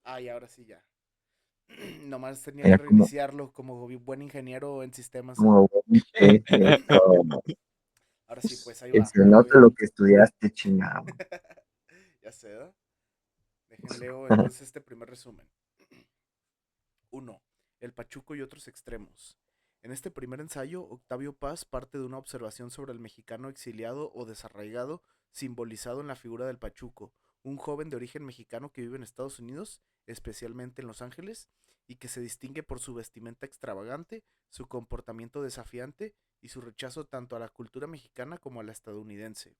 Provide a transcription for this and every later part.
Ay, ahora sí ya. Nomás tenía que Era como, reiniciarlo como buen ingeniero en sistemas, ¿eh? como, eso. Ahora sí, pues ahí Que va. se Ahí voy nota a... lo que estudiaste, chingado. Ya sé, ¿no? Dejen leo entonces este primer resumen. Uno, el Pachuco y otros extremos. En este primer ensayo, Octavio Paz parte de una observación sobre el mexicano exiliado o desarraigado, simbolizado en la figura del Pachuco, un joven de origen mexicano que vive en Estados Unidos, especialmente en Los Ángeles, y que se distingue por su vestimenta extravagante, su comportamiento desafiante y su rechazo tanto a la cultura mexicana como a la estadounidense.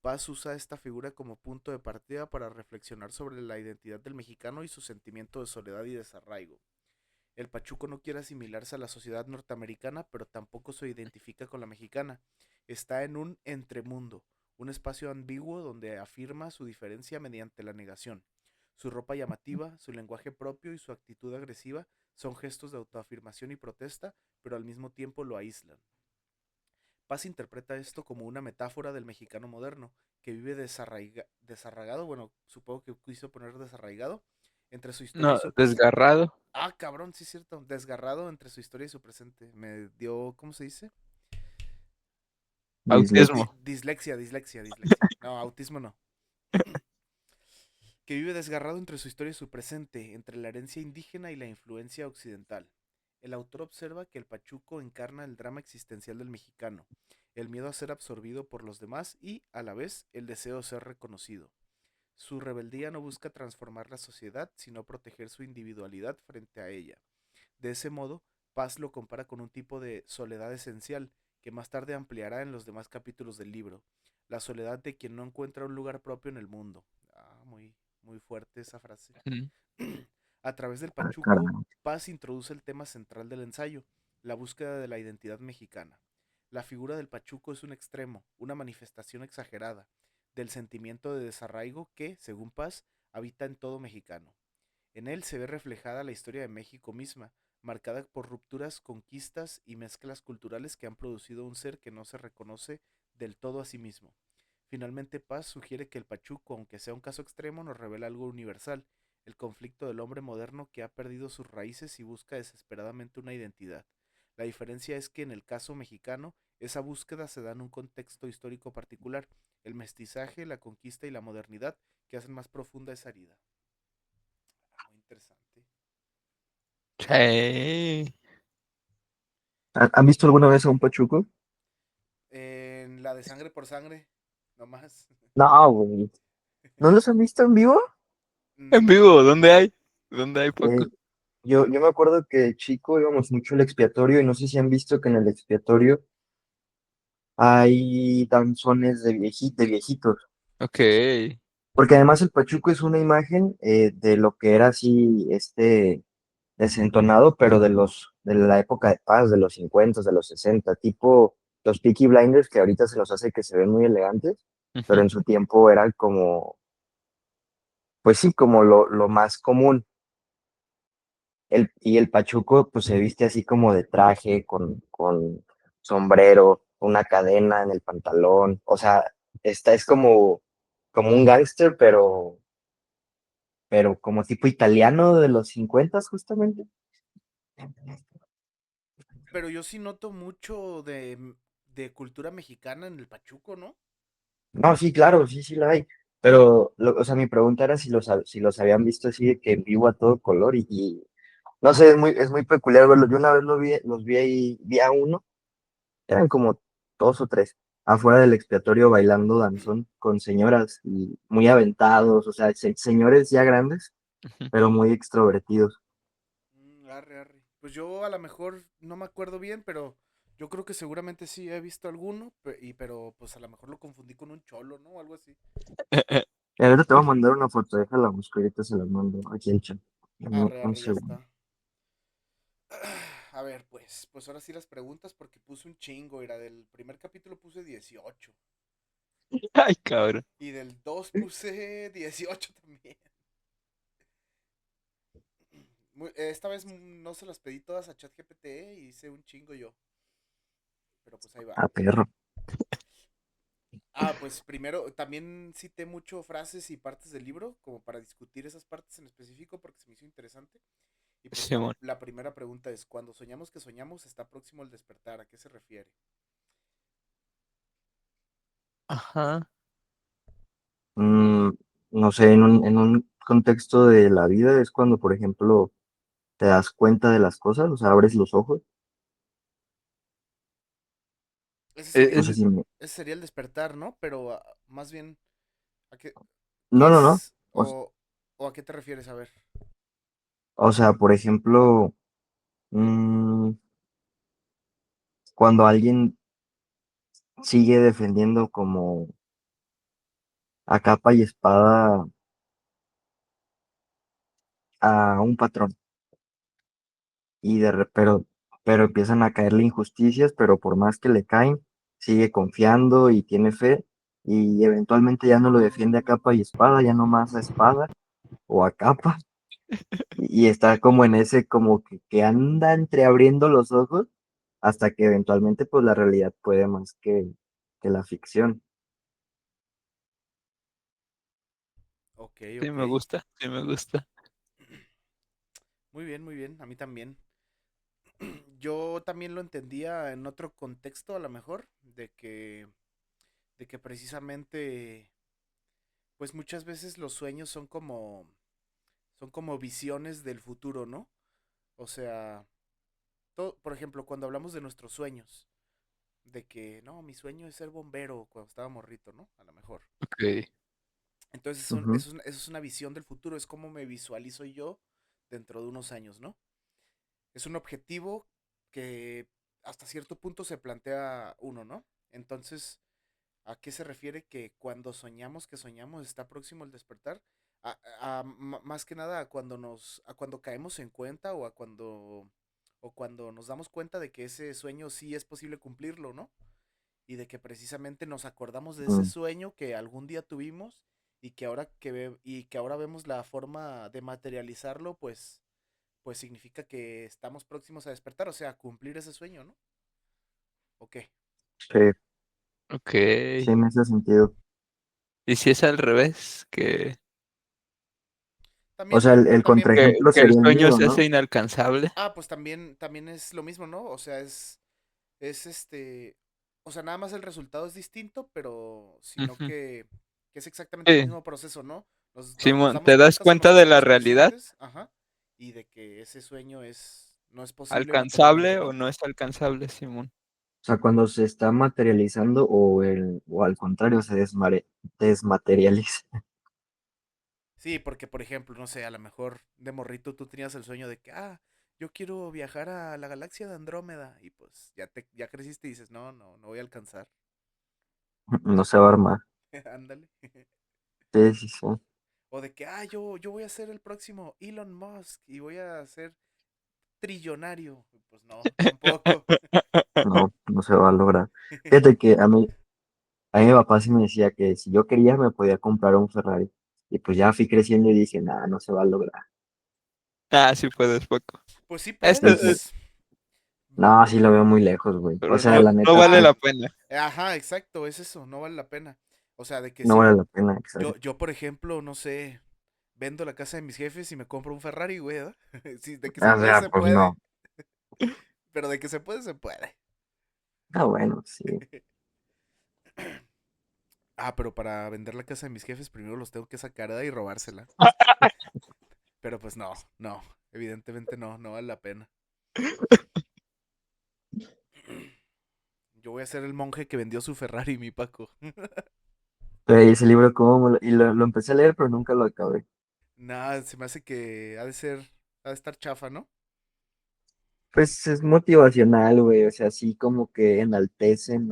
Paz usa esta figura como punto de partida para reflexionar sobre la identidad del mexicano y su sentimiento de soledad y desarraigo. El pachuco no quiere asimilarse a la sociedad norteamericana, pero tampoco se identifica con la mexicana. Está en un entremundo, un espacio ambiguo donde afirma su diferencia mediante la negación. Su ropa llamativa, su lenguaje propio y su actitud agresiva son gestos de autoafirmación y protesta, pero al mismo tiempo lo aíslan. Paz interpreta esto como una metáfora del mexicano moderno, que vive desarraigado, bueno, supongo que quiso poner desarraigado, entre su historia y No, su presente. desgarrado. Ah, cabrón, sí es cierto. Desgarrado entre su historia y su presente. Me dio, ¿cómo se dice? Autismo. Dislexia. Dislexia. No, autismo no. Que vive desgarrado entre su historia y su presente, entre la herencia indígena y la influencia occidental. El autor observa que el pachuco encarna el drama existencial del mexicano, el miedo a ser absorbido por los demás y, a la vez, el deseo de ser reconocido. Su rebeldía no busca transformar la sociedad, sino proteger su individualidad frente a ella. De ese modo, Paz lo compara con un tipo de soledad esencial que más tarde ampliará en los demás capítulos del libro, la soledad de quien no encuentra un lugar propio en el mundo. Ah, muy fuerte esa frase. Ujú. A través del Ah, Pachuco, caray. Paz introduce el tema central del ensayo, la búsqueda de la identidad mexicana. La figura del Pachuco es un extremo, una manifestación exagerada, del sentimiento de desarraigo que, según Paz, habita en todo mexicano. En él se ve reflejada la historia de México misma, marcada por rupturas, conquistas y mezclas culturales que han producido un ser que no se reconoce del todo a sí mismo. Finalmente, Paz sugiere que el Pachuco, aunque sea un caso extremo, nos revela algo universal, el conflicto del hombre moderno que ha perdido sus raíces y busca desesperadamente una identidad. La diferencia es que en el caso mexicano, esa búsqueda se da en un contexto histórico particular, el mestizaje, la conquista y la modernidad que hacen más profunda esa herida. Muy interesante. Sí. ¿Han visto alguna vez a un pachuco? En la de sangre por sangre, nomás. No, güey. ¿No los han visto en vivo? En Mm, vivo, ¿dónde hay? ¿Dónde hay Eh, poco? yo me acuerdo que de chico íbamos mucho al expiatorio y no sé si han visto que en el expiatorio hay danzones de viejitos. Ok. Porque además el pachuco es una imagen de lo que era así, desentonado, pero de la época de paz, de los 50, de los 60 tipo los Peaky Blinders, que ahorita se los hace que se ven muy elegantes, pero Ujú. en su tiempo era como, pues sí, como lo más común. Y el pachuco, pues se viste así como de traje, con sombrero, una cadena en el pantalón, o sea, es como un gángster, pero como tipo italiano de los 50 justamente. pero yo sí noto mucho de cultura mexicana en el Pachuco, ¿no? No, sí, claro, sí, sí la hay. Pero, o sea, mi pregunta era si los habían visto así de que en vivo a todo color no sé, es muy peculiar verlo. Yo una vez los vi ahí, vi a uno, eran como dos o tres, afuera del expiatorio bailando danzón con señoras y muy aventados, o sea, señores ya grandes, Ujú. pero muy extrovertidos. Arre. Pues yo a lo mejor no me acuerdo bien, pero yo creo que seguramente sí he visto alguno, pero pues a lo mejor lo confundí con un cholo, ¿no? O algo así. Y ahorita te voy a mandar una foto, déjala busco, ahorita se la mando aquí en chat. Dame un Ya segundo. está. A ver, pues ahora sí las preguntas porque puse un chingo, era del primer capítulo puse 18 Ay, cabrón. y del 2 puse 18 también. Esta vez no se las pedí todas a ChatGPT y hice un chingo yo, pero pues ahí va. Ah, perro. Pues primero, también cité mucho frases y partes del libro, como para discutir esas partes en específico, porque se me hizo interesante. Y pues Simón. la primera pregunta es, cuando soñamos que soñamos, está próximo el despertar, ¿a qué se refiere? Ajá. Mm, no sé, en un contexto de la vida es cuando, por ejemplo, te das cuenta de las cosas, o sea, abres los ojos. Ese E- sería No sé es- si me... ese sería el despertar, ¿no? Pero más bien, ¿a qué No, no, no. es O, o a qué te refieres? A ver. o sea, por ejemplo, mm, cuando alguien sigue defendiendo como a capa y espada a un patrón pero empiezan a caerle injusticias, pero por más que le caen, sigue confiando y tiene fe y eventualmente ya no lo defiende a capa y espada, ya no más a espada o a capa y está como en ese como que anda entreabriendo los ojos hasta que eventualmente pues la realidad puede más que la ficción. Ok, Sí, ok. me gusta, sí me gusta. Muy bien, a mí también. Yo también lo entendía en otro contexto, a lo mejor, de que precisamente, pues muchas veces los sueños son como visiones del futuro, ¿no? O sea, por ejemplo, cuando hablamos de nuestros sueños, de que, no, mi sueño es ser bombero cuando estaba morrito, ¿no? A lo mejor. Ok. Entonces, Ujú, eso es una visión del futuro, es como me visualizo yo dentro de unos años, ¿no? Es un objetivo que hasta cierto punto se plantea uno, ¿no? Entonces, ¿a qué se refiere que cuando soñamos que soñamos está próximo el despertar? Más que nada a cuando caemos en cuenta o cuando nos damos cuenta de que ese sueño sí es posible cumplirlo, ¿no? Y de que precisamente nos acordamos de ese mm, sueño que algún día tuvimos y que y que ahora vemos la forma de materializarlo, pues significa que estamos próximos a despertar, o sea, a cumplir ese sueño, ¿no? ¿O qué? sí, Ok. sí, en ese sentido. ¿Y si es al revés? O sea, el También, contraejemplo Que el sería el sueño mío, se hace ¿no? inalcanzable. pues también es lo mismo, ¿no? O sea, es o sea, nada más el resultado es distinto, pero sino Ujú. que es exactamente el Sí, mismo proceso, ¿no? Nos Simón, damos ¿te das cuenta o nos cuenta de la hacemos realidad? conscientes, ajá, y de que ese sueño no es posible materialmente, ¿Alcanzable o ¿no? no es alcanzable, Simón? O sea, cuando se está materializando o al contrario desmaterializa. Sí, porque por ejemplo, no sé, a lo mejor de morrito tú tenías el sueño de que, yo quiero viajar a la galaxia de Andrómeda y pues ya creciste y dices, no voy a alcanzar. No se va a armar. Ándale. Sí, sí, sí. O de que, yo voy a ser el próximo Elon Musk y voy a ser trillonario. Pues no, tampoco. No, no se va a lograr. Fíjate que a mi papá sí me decía que si yo quería me podía comprar un Ferrari. Y pues ya fui creciendo y dije, nada, no se va a lograr. Ah, sí puedes, poco. Pues sí Esto, Dije, puedes. no, sí lo veo muy lejos, güey. O pero sea, no, la no neta, vale pues, la pena. Ajá, exacto, es eso, no vale la pena. O sea, de que no si vale la pena, exacto. yo por ejemplo, no sé, vendo la casa de mis jefes y me compro un Ferrari, güey, ¿verdad? Sí, de que se O puede, sea, se pues puede. no. Pero de que se puede, se puede. Ah, bueno, sí. Pero para vender la casa de mis jefes, primero los tengo que sacar ¿verdad? Y robársela. Pero pues no. Evidentemente no vale la pena. Yo voy a ser el monje que vendió su Ferrari, mi Paco. Pero ese libro, y lo empecé a leer, pero nunca lo acabé. Nada, se me hace que ha de estar chafa, ¿no? Pues es motivacional, güey. O sea, así como que enaltecen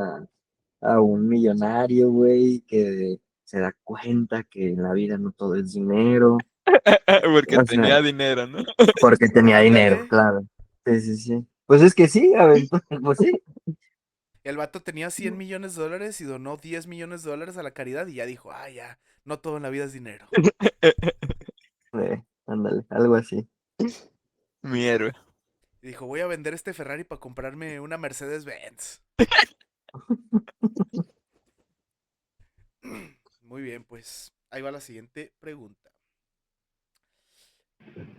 a un millonario, güey, que se da cuenta que en la vida no todo es dinero. Porque O sea, tenía dinero, ¿no? porque tenía dinero, Ándale. claro. Sí, sí, sí. Pues es que sí, aventó, pues sí. El vato tenía 100 millones de dólares y donó 10 millones de dólares a la caridad y ya dijo, ya, no todo en la vida es dinero. Ándale, algo así. Mi héroe. Y dijo, voy a vender este Ferrari para comprarme una Mercedes-Benz. Muy bien, pues ahí va la siguiente pregunta.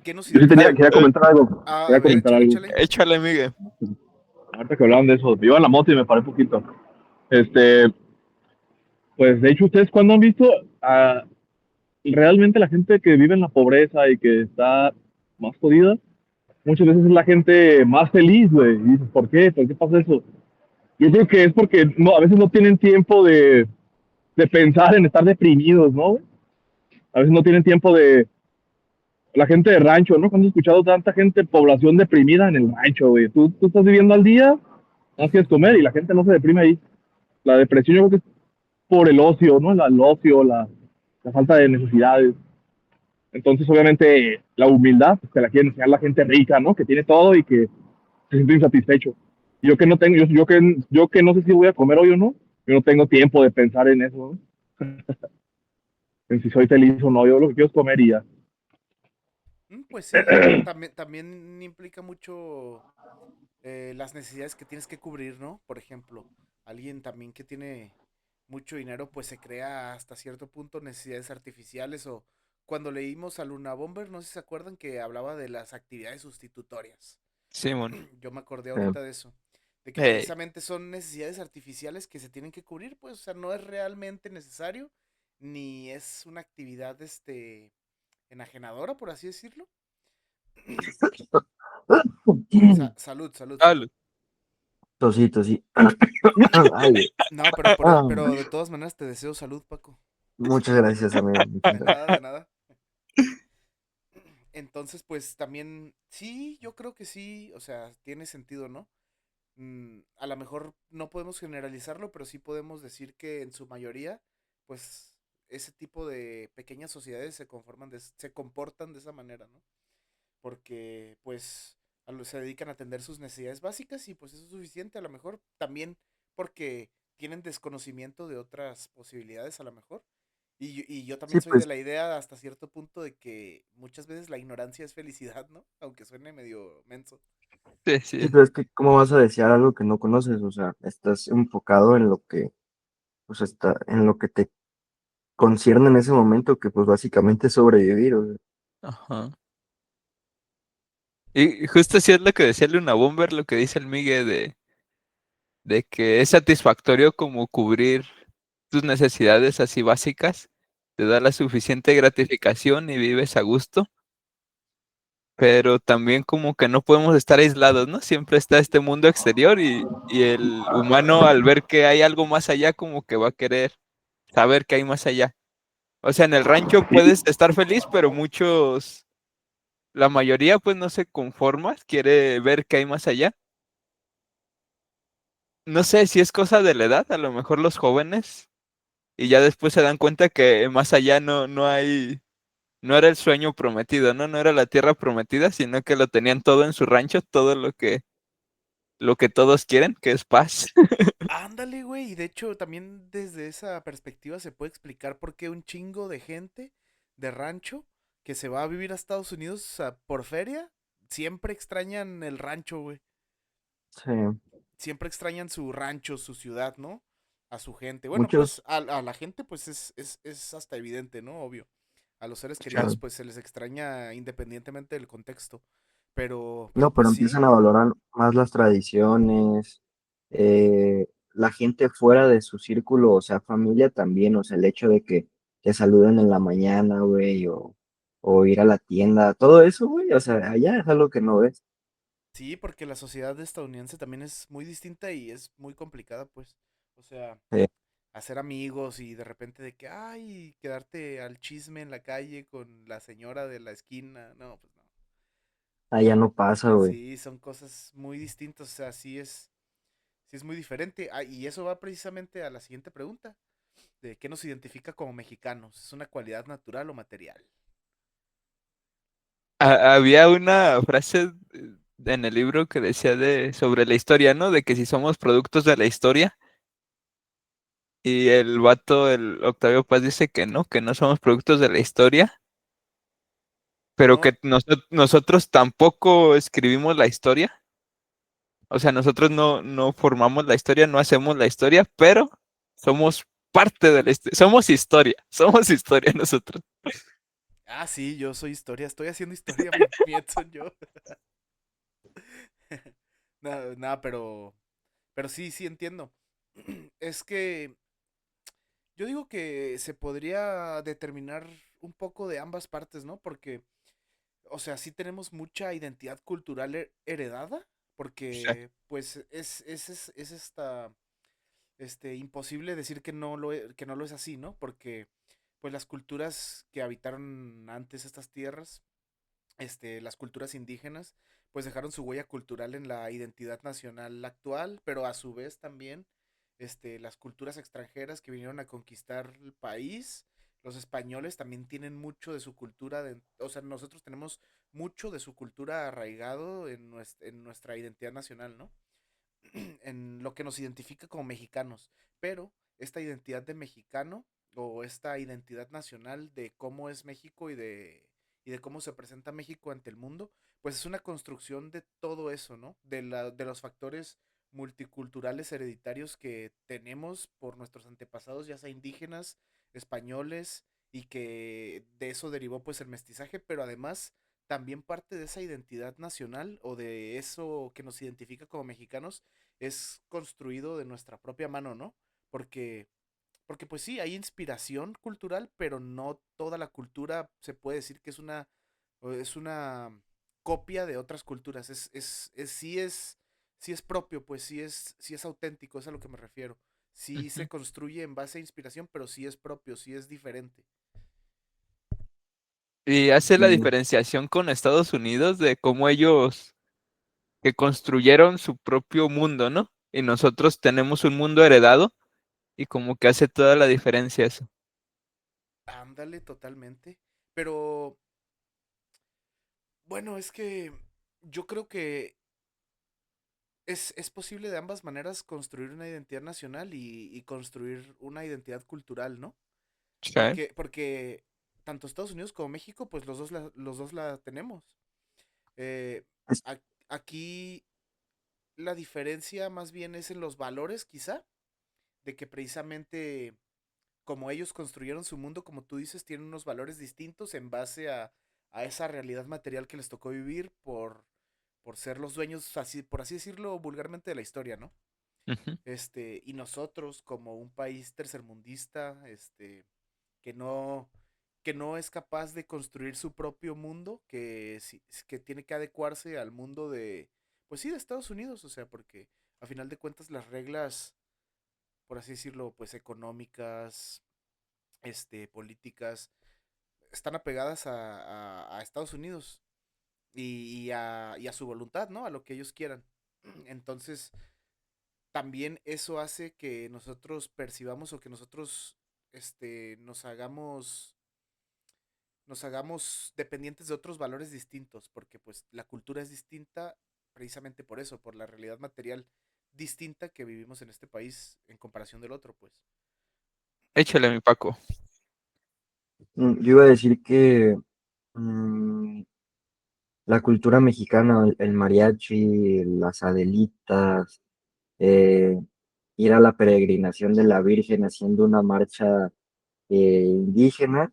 ¿Qué nos Yo sí Ah, identifica? quería comentar algo. A ver, échale, Algo. échale. échale, Miguel. Ahorita que hablaban de eso, iba en la moto y me paré poquito. Este, pues de hecho, ¿ustedes cuándo han visto a realmente la gente que vive en la pobreza y que está más jodida? Muchas veces es la gente más feliz, güey. Y dices, ¿por qué? ¿Por qué pasa eso? Yo creo que es porque no, a veces no tienen tiempo de pensar en estar deprimidos, ¿no? A veces no tienen tiempo de, la gente de rancho, ¿no? Cuando he escuchado tanta gente, población deprimida en el rancho, güey. Tú estás viviendo al día, no quieres comer y la gente no se deprime ahí. La depresión yo creo que es por el ocio, ¿no? El ocio, la falta de necesidades. Entonces, obviamente, la humildad, pues, te la quiere enseñar la gente rica, ¿no? Que tiene todo y que se siente insatisfecho. Yo que no tengo, yo que no sé si voy a comer hoy o no, yo no tengo tiempo de pensar en eso, ¿no? En si soy feliz o no, yo lo que quiero es comer y ya. Pues sí, también implica mucho las necesidades que tienes que cubrir, ¿no? Por ejemplo, alguien también que tiene mucho dinero, pues se crea hasta cierto punto necesidades artificiales o cuando leímos a Luna Bomber, no sé si se acuerdan que hablaba de las actividades sustitutorias. Simón. Yo me acordé Eh, ahorita de eso, de que Hey, precisamente son necesidades artificiales que se tienen que cubrir, pues, o sea, no es realmente necesario, ni es una actividad, enajenadora, por así decirlo. Salud, salud. salud. Tosito, sí. Ay, güey. No, pero de todas maneras te deseo salud, Paco. Muchas gracias, amigo. Muchas De gracias. nada, de nada. Entonces, pues también, sí, yo creo que sí, o sea, tiene sentido, ¿no? A lo mejor no podemos generalizarlo, pero sí podemos decir que en su mayoría, pues ese tipo de pequeñas sociedades se comportan de esa manera, ¿no? Porque pues se dedican a atender sus necesidades básicas y pues eso es suficiente, a lo mejor también porque tienen desconocimiento de otras posibilidades a lo mejor. Y yo también Sí, soy de pues, la idea hasta cierto punto de que muchas veces la ignorancia es felicidad, ¿no? Aunque suene medio menso. Sí, sí, sí. pero es que, ¿cómo vas a desear algo que no conoces? O sea, estás enfocado en lo que, pues, está, en lo que te concierne en ese momento, que pues básicamente es sobrevivir. O sea, Ajá. Y justo así es lo que decía Luna Bomber, lo que dice el Miguel de que es satisfactorio como cubrir tus necesidades así básicas, te da la suficiente gratificación y vives a gusto, pero también como que no podemos estar aislados, ¿no? Siempre está este mundo exterior y el humano al ver que hay algo más allá como que va a querer saber que hay más allá. O sea, en el rancho puedes estar feliz, pero muchos, la mayoría pues no se conforma, quiere ver que hay más allá. No sé si es cosa de la edad, a lo mejor los jóvenes, y ya después se dan cuenta que más allá no hay, no era el sueño prometido, ¿no? No era la tierra prometida, sino que lo tenían todo en su rancho, todo lo que todos quieren, que es paz. Ándale, güey. Y de hecho, también desde esa perspectiva se puede explicar por qué un chingo de gente de rancho que se va a vivir a Estados Unidos por feria, siempre extrañan el rancho, güey. sí, Siempre extrañan su rancho, su ciudad, ¿no? A su gente. Bueno, pues muchos, a la gente, pues es hasta evidente, ¿no? Obvio. A los seres queridos, claro, pues se les extraña independientemente del contexto. Pero no, pues pero sí. empiezan a valorar más las tradiciones, la gente fuera de su círculo, o sea, familia también, o sea, el hecho de que te saluden en la mañana, güey, o ir a la tienda, todo eso, güey, o sea, allá es algo que no ves. Sí, porque la sociedad estadounidense también es muy distinta y es muy complicada, pues. O sea, Eh, hacer amigos y de repente de que, ay, quedarte al chisme en la calle con la señora de la esquina. No, pues no. allá no pasa, güey. Sí, son cosas muy distintas. O sea, sí es muy diferente. Ah, y eso va precisamente a la siguiente pregunta, de qué nos identifica como mexicanos. ¿Es una cualidad natural o material? Había una frase en el libro que decía sobre la historia, ¿no? De que si somos productos de la historia, y el vato, el Octavio Paz dice que no somos productos de la historia, pero No, que nosotros tampoco escribimos la historia. O sea, nosotros no formamos la historia, no hacemos la historia, pero somos parte de la historia. Somos historia nosotros. Ah, sí, yo soy historia, estoy haciendo historia, mi Edson, yo. Nada, nada, pero sí, sí entiendo. Es que yo digo que se podría determinar un poco de ambas partes, ¿no? Porque, o sea, sí tenemos mucha identidad cultural heredada, Exacto. porque pues es esta, imposible decir que no que no lo es así, ¿no? Porque pues las culturas que habitaron antes estas tierras, las culturas indígenas, pues dejaron su huella cultural en la identidad nacional actual, pero a su vez también, las culturas extranjeras que vinieron a conquistar el país, los españoles también tienen mucho de su cultura, o sea, nosotros tenemos mucho de su cultura arraigado en nuestra identidad nacional, ¿no? En lo que nos identifica como mexicanos, pero esta identidad de mexicano o esta identidad nacional de cómo es México y de cómo se presenta México ante el mundo, pues es una construcción de todo eso, ¿no? De los factores multiculturales hereditarios que tenemos por nuestros antepasados, ya sea indígenas, españoles, y que de eso derivó pues el mestizaje, pero además también parte de esa identidad nacional o de eso que nos identifica como mexicanos es construido de nuestra propia mano, ¿no? Porque, porque pues sí, hay inspiración cultural, pero no toda la cultura se puede decir que es una copia de otras culturas. Sí es propio, pues sí es auténtico, es a lo que me refiero. Sí se Ujú. construye en base a inspiración, pero sí es propio, sí es diferente. Y hace la Mm, diferenciación con Estados Unidos de cómo ellos que construyeron su propio mundo, ¿no? Y nosotros tenemos un mundo heredado y como que hace toda la diferencia eso. Ándale, totalmente. Pero bueno, es que yo creo que es posible de ambas maneras construir una identidad nacional y construir una identidad cultural, ¿no? Sí. Porque tanto Estados Unidos como México, pues los dos la tenemos. Eh, es- aquí la diferencia más bien es en los valores, quizá, de que precisamente como ellos construyeron su mundo, como tú dices, tienen unos valores distintos en base a esa realidad material que les tocó vivir por ser los dueños, así, por así decirlo vulgarmente, de la historia, ¿no? Ujú. Y nosotros como un país tercermundista, que que no es capaz de construir su propio mundo, que tiene que adecuarse al mundo pues sí, de Estados Unidos, o sea, porque a final de cuentas las reglas, por así decirlo, pues económicas, políticas, están apegadas a Estados Unidos y a su voluntad, ¿no? A lo que ellos quieran. Entonces, también eso hace que nosotros percibamos o que nosotros este, nos hagamos nos hagamos dependientes de otros valores distintos, porque pues la cultura es distinta precisamente por eso, por la realidad material distinta que vivimos en este país en comparación del otro, pues. Échale, mi Paco. yo iba a decir que mm, la cultura mexicana, el mariachi, las adelitas, eh, ir a la peregrinación de la Virgen haciendo una marcha indígena,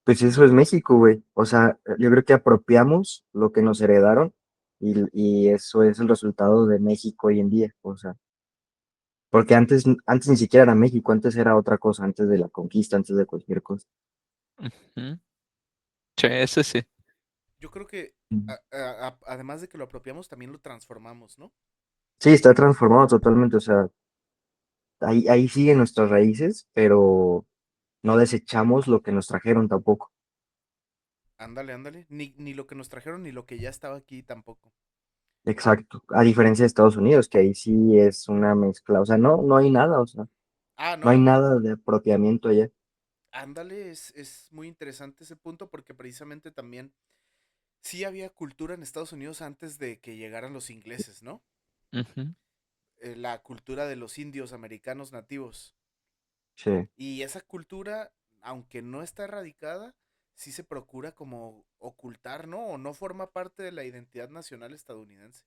pues eso es México, güey. O sea, yo creo que apropiamos lo que nos heredaron y eso es el resultado de México hoy en día. O sea, porque antes ni siquiera era México, antes era otra cosa, antes de la conquista, antes de cualquier cosa. Ujú. Sí, eso sí. Yo creo que Ujú. además de que lo apropiamos, también lo transformamos, ¿no? Sí, está transformado totalmente. O sea, ahí siguen nuestras raíces, pero no desechamos lo que nos trajeron tampoco. Ándale, ándale. Ni lo que nos trajeron ni lo que ya estaba aquí tampoco. Exacto. A diferencia de Estados Unidos, que ahí sí es una mezcla. O sea, no hay nada, o sea, Ah, no hay no. nada de apropiamiento allá. Ándale, es muy interesante ese punto porque precisamente también sí había cultura en Estados Unidos antes de que llegaran los ingleses, ¿no? Ujú. La cultura de los indios americanos nativos. Sí. Y esa cultura, aunque no está erradicada, sí se procura como ocultar, ¿no? O no forma parte de la identidad nacional estadounidense.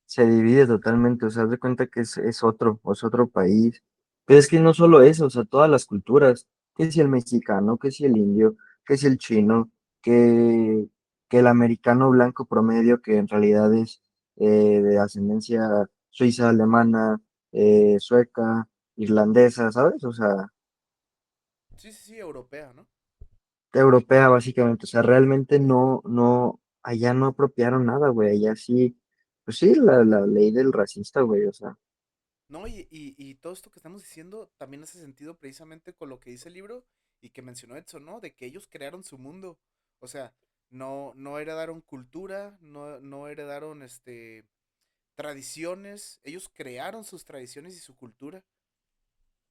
Se divide totalmente, o sea, haz de cuenta que es otro país. Pero es que no solo eso, o sea, todas las culturas, que si el mexicano, que si el indio, que si el chino, que, que el americano blanco promedio, que en realidad es de ascendencia suiza, alemana, sueca, irlandesa, ¿sabes? O sea, Sí, sí, sí, europea, ¿no? europea básicamente, o sea, realmente allá no apropiaron nada, güey, allá sí, pues sí, la ley del racista, güey, o sea, No, y todo esto que estamos diciendo también hace sentido precisamente con lo que dice el libro y que mencionó Edson, ¿no? De que ellos crearon su mundo. O sea, no heredaron cultura, no heredaron tradiciones, ellos crearon sus tradiciones y su cultura.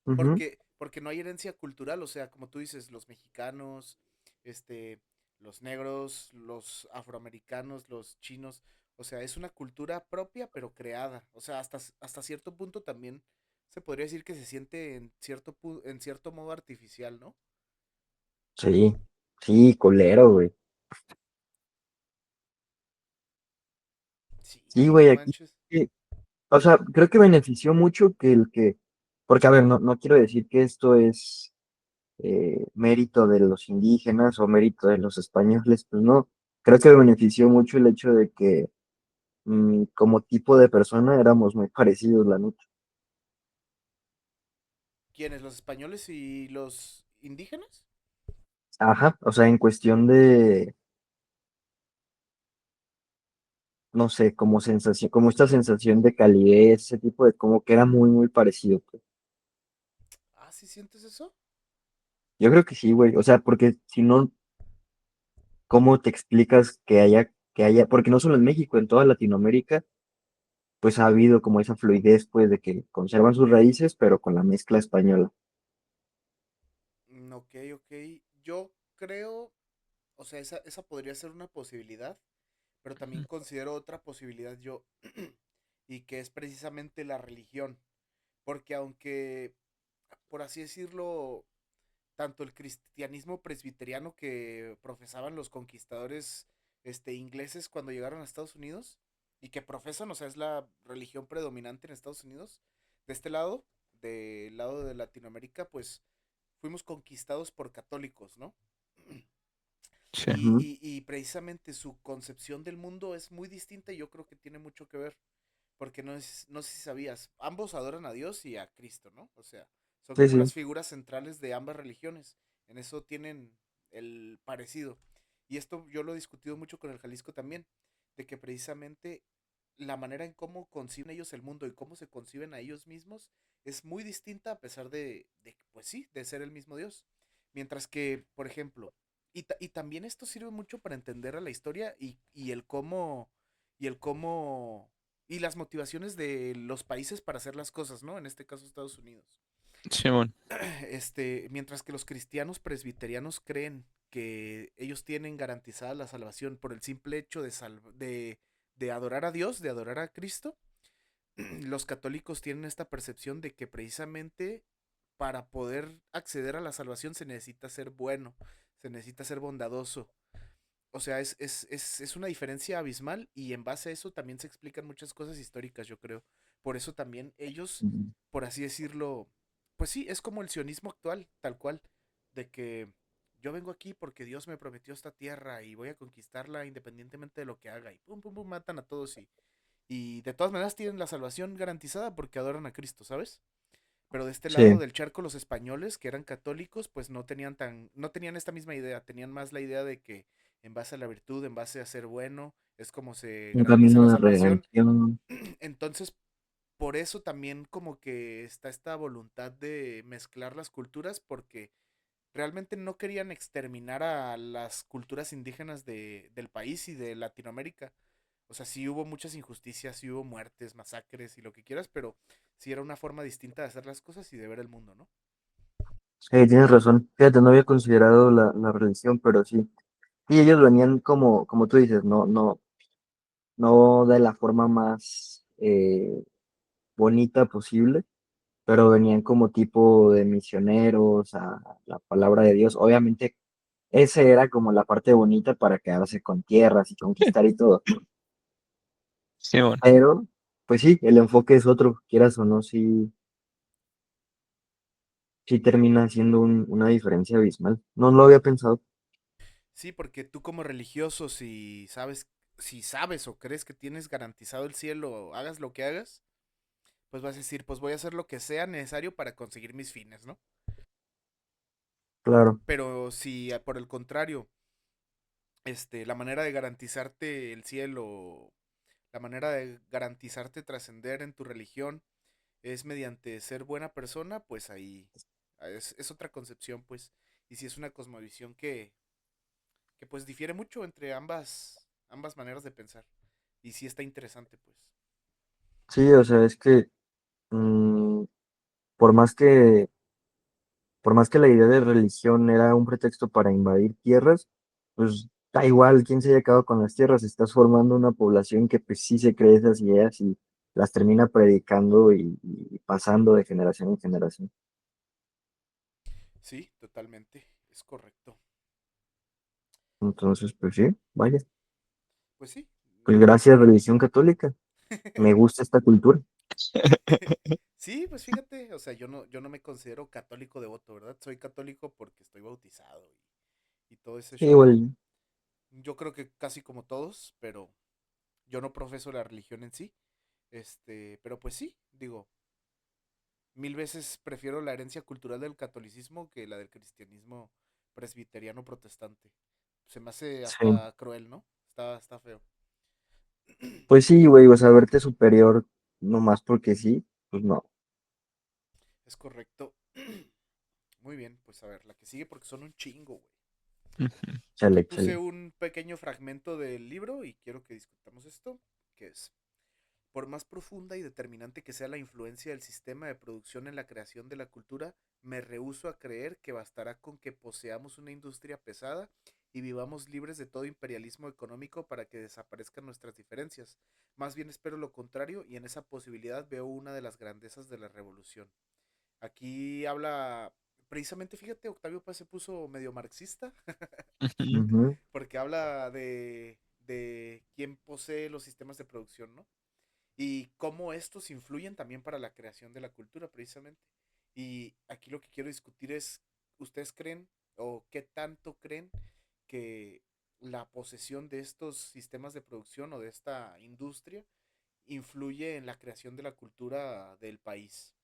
ujú, Porque no hay herencia cultural, o sea, como tú dices, los mexicanos, este, los negros, los afroamericanos, los chinos, o sea, es una cultura propia pero creada, o sea, hasta cierto punto también se podría decir que se siente en en cierto modo artificial, ¿no? sí, sí, colero, güey. Sí, Sí, güey, no aquí, manches. sí, o sea, creo que benefició mucho porque a ver, no quiero decir que esto es mérito de los indígenas o mérito de los españoles, pues no, creo que benefició mucho el hecho de que como tipo de persona éramos muy parecidos, la neta. ¿Quiénes? ¿Los españoles y los indígenas? Ajá, o sea, en cuestión de, no sé, como sensación, como esta sensación de calidez, ese tipo de, como que era muy, muy parecido, pues. Ah, ¿sí sientes eso? Yo creo que sí, güey, o sea, porque si no, ¿cómo te explicas que haya, porque no solo en México, en toda Latinoamérica, pues ha habido como esa fluidez, pues, de que conservan sus raíces, pero con la mezcla española. Ok, ok. Yo creo, o sea, esa podría ser una posibilidad, pero también considero otra posibilidad yo, y que es precisamente la religión, porque aunque, por así decirlo, tanto el cristianismo presbiteriano que profesaban los conquistadores ingleses cuando llegaron a Estados Unidos, y que profesan, o sea, es la religión predominante en Estados Unidos, de este lado, del lado de Latinoamérica, pues fuimos conquistados por católicos, ¿no? Sí. Ujú. Y precisamente su concepción del mundo es muy distinta y yo creo que tiene mucho que ver. Porque no sé si sabías, ambos adoran a Dios y a Cristo, ¿no? O sea, son Sí, como las sí. figuras centrales de ambas religiones. En eso tienen el parecido. Y esto yo lo he discutido mucho con el Jalisco también, de que precisamente la manera en cómo conciben ellos el mundo y cómo se conciben a ellos mismos es muy distinta a pesar pues sí, de ser el mismo Dios. Mientras que, por ejemplo, y también esto sirve mucho para entender a la historia y y el cómo, y las motivaciones de los países para hacer las cosas, ¿no? En este caso Estados Unidos. Simón. Mientras que los cristianos presbiterianos creen que ellos tienen garantizada la salvación por el simple hecho de adorar a Dios, de adorar a Cristo, los católicos tienen esta percepción de que precisamente para poder acceder a la salvación se necesita ser bueno, se necesita ser bondadoso. O sea, es una diferencia abismal y en base a eso también se explican muchas cosas históricas, yo creo. Por eso también ellos, Ujú. por así decirlo, pues sí, es como el sionismo actual, tal cual, de que yo vengo aquí porque Dios me prometió esta tierra y voy a conquistarla independientemente de lo que haga y pum, pum, pum, matan a todos y de todas maneras tienen la salvación garantizada porque adoran a Cristo, ¿sabes? Pero de este lado Sí, del charco los españoles que eran católicos pues no tenían esta misma idea, tenían más la idea de que en base a la virtud, en base a ser bueno, es como se un garantiza camino la de salvación. redención. Entonces, por eso también como que está esta voluntad de mezclar las culturas porque realmente no querían exterminar a las culturas indígenas del país y de Latinoamérica. O sea, sí hubo muchas injusticias, sí hubo muertes, masacres y lo que quieras, pero sí era una forma distinta de hacer las cosas y de ver el mundo, ¿no? Sí, tienes razón. Fíjate, no había considerado la religión, pero sí. Sí, ellos venían como tú dices, no de la forma más bonita posible, pero venían como tipo de misioneros a la palabra de Dios. Obviamente, esa era como la parte bonita para quedarse con tierras y conquistar y todo. Simón. Pero, pues sí, el enfoque es otro, quieras o no, sí, sí termina siendo una diferencia abismal. No lo había pensado. Sí, porque tú como religioso, si sabes o crees que tienes garantizado el cielo, hagas lo que hagas, pues vas a decir, pues voy a hacer lo que sea necesario para conseguir mis fines, ¿no? Claro, Pero si por el contrario, la manera de garantizarte el cielo, la manera de garantizarte trascender en tu religión es mediante ser buena persona, pues ahí es otra concepción, pues. Y si es una cosmovisión que pues difiere mucho entre ambas maneras de pensar. Y sí está interesante, pues. sí, o sea, es que mm, por más que, por más que la idea de religión era un pretexto para invadir tierras, pues da igual quién se haya quedado con las tierras, estás formando una población que pues sí se cree esas ideas y las termina predicando y pasando de generación en generación. Sí, totalmente, es correcto. Entonces, pues sí, vaya. Pues sí. Pues gracias, religión católica. Me gusta esta cultura. Sí, pues fíjate, o sea, yo no me considero católico devoto, ¿verdad? Soy católico porque estoy bautizado y todo ese Sí, show. igual, Yo creo que casi como todos, pero yo no profeso la religión en sí. Pero pues sí, digo, mil veces prefiero la herencia cultural del catolicismo que la del cristianismo presbiteriano protestante. Se me hace sí. hasta cruel, ¿no? Está feo. Pues sí, güey, o sea, verte superior nomás porque sí, pues no, Es correcto. Muy bien, pues a ver, la que sigue porque son un chingo, güey. Ujú. Aquí chale, puse chale. un pequeño fragmento del libro y quiero que discutamos esto, que es, por más profunda y determinante que sea la influencia del sistema de producción en la creación de la cultura, me rehúso a creer que bastará con que poseamos una industria pesada y vivamos libres de todo imperialismo económico para que desaparezcan nuestras diferencias. Más bien espero lo contrario y en esa posibilidad veo una de las grandezas de la revolución. Aquí habla, precisamente, fíjate, Octavio Paz se puso medio marxista, Ujú. Ujú. porque habla de quién posee los sistemas de producción, ¿no? Y cómo estos influyen también para la creación de la cultura, precisamente. Y aquí lo que quiero discutir es, ¿ustedes creen o qué tanto creen que la posesión de estos sistemas de producción o de esta industria influye en la creación de la cultura del país?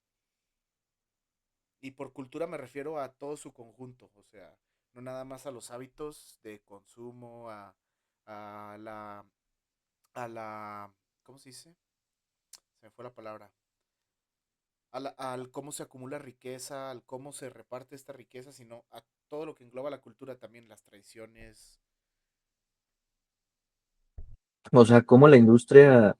Y por cultura me refiero a todo su conjunto, o sea, no nada más a los hábitos de consumo, a la, a la, ¿cómo se dice? Se me fue la palabra. Al cómo se acumula riqueza, al cómo se reparte esta riqueza, sino a todo lo que engloba la cultura también, las tradiciones. O sea, cómo la industria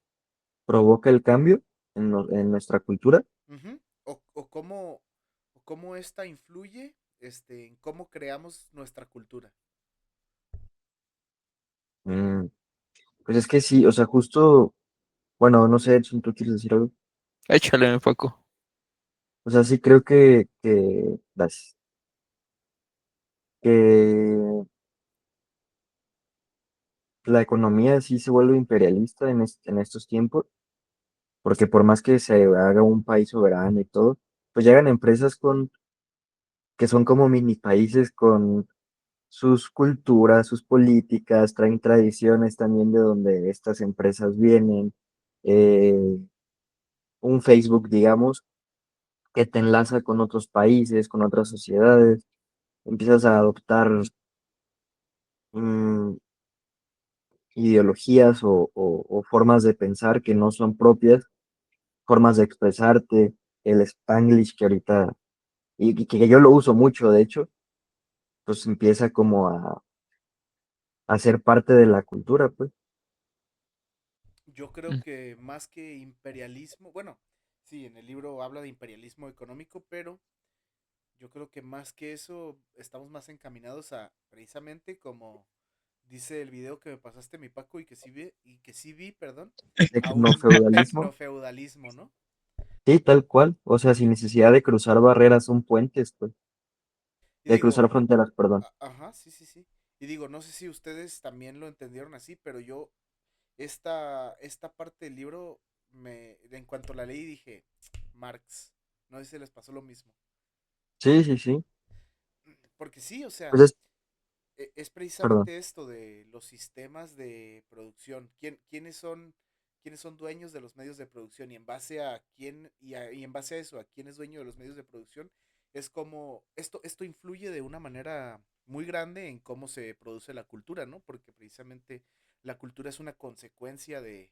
provoca el cambio en nuestra cultura. Ujú. O cómo esta influye en cómo creamos nuestra cultura. Mm, pues es que sí, o sea, justo, bueno, no sé, Edson, ¿tú quieres decir algo? Échale un poco. O sea, sí creo que la economía sí se vuelve imperialista en estos tiempos, porque por más que se haga un país soberano y todo, pues llegan empresas que son como mini países con sus culturas, sus políticas, traen tradiciones también de donde estas empresas vienen. eh, un Facebook, digamos, que te enlaza con otros países, con otras sociedades, empiezas a adoptar mm, ideologías o formas de pensar que no son propias, formas de expresarte, el Spanglish que ahorita, y que yo lo uso mucho, de hecho, pues empieza como a ser parte de la cultura, pues. Yo creo Mm. que más que imperialismo, bueno, sí, en el libro habla de imperialismo económico, pero yo creo que más que eso estamos más encaminados a precisamente como dice el video que me pasaste mi Paco y que sí vi, perdón, a un Tecnofeudalismo. tecnofeudalismo, ¿no? Sí, tal cual. O sea, sin necesidad de cruzar barreras, son puentes, pues, Y de digo, cruzar fronteras, perdón. ajá, sí, sí, sí. Y digo, no sé si ustedes también lo entendieron así, pero yo esta parte del libro en cuanto la leí dije, Marx, no sé si les pasó lo mismo. Sí, sí, sí. Porque sí, o sea, Pues es, es perdón. precisamente esto de los sistemas de producción. ¿Quiénes son dueños de los medios de producción? Y en base a quién, y en base a eso, a quién es dueño de los medios de producción, es como, esto influye de una manera muy grande en cómo se produce la cultura, ¿no? Porque precisamente la cultura es una consecuencia de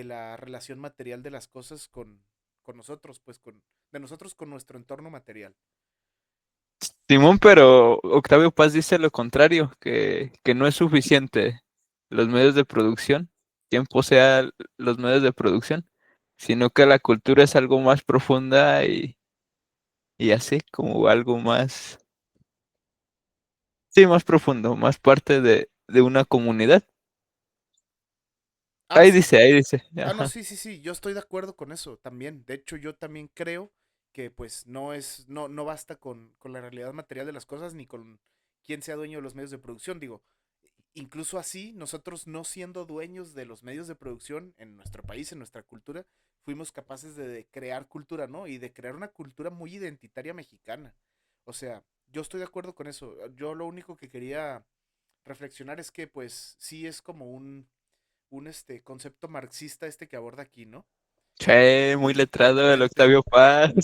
la relación material de las cosas con nosotros, pues de nosotros con nuestro entorno material. Simón, pero Octavio Paz dice lo contrario, que no es suficiente los medios de producción, quien posea los medios de producción, sino que la cultura es algo más profunda y así, como algo más, sí, más profundo, más parte de una comunidad. Ah, sí. Ahí dice, Ah, no, ajá. sí, sí, sí, yo estoy de acuerdo con eso también. De hecho, yo también creo que pues no basta con la realidad material de las cosas ni con quién sea dueño de los medios de producción. Digo, incluso así, nosotros no siendo dueños de los medios de producción en nuestro país, en nuestra cultura, fuimos capaces de crear cultura, ¿no? Y de crear una cultura muy identitaria mexicana. O sea, yo estoy de acuerdo con eso. Yo lo único que quería reflexionar es que pues sí es como un concepto marxista que aborda aquí, ¿no? Che, muy letrado el Totalmente. Octavio Paz.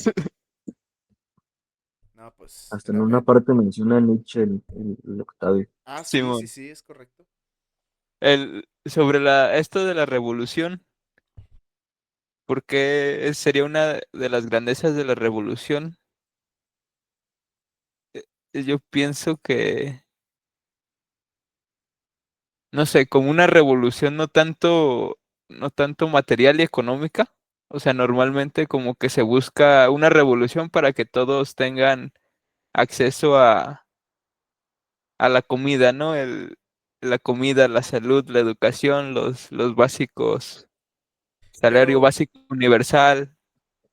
No, pues, Hasta en una parte menciona Nietzsche el Octavio. sí, sí, Simón. sí, es correcto. Sobre esto de la revolución, porque sería una de las grandezas de la revolución. Yo pienso que, no sé, como una revolución no tanto material y económica. O sea, normalmente como que se busca una revolución para que todos tengan acceso a la comida, ¿no? La comida, la salud, la educación, los básicos, salario Pero, básico universal,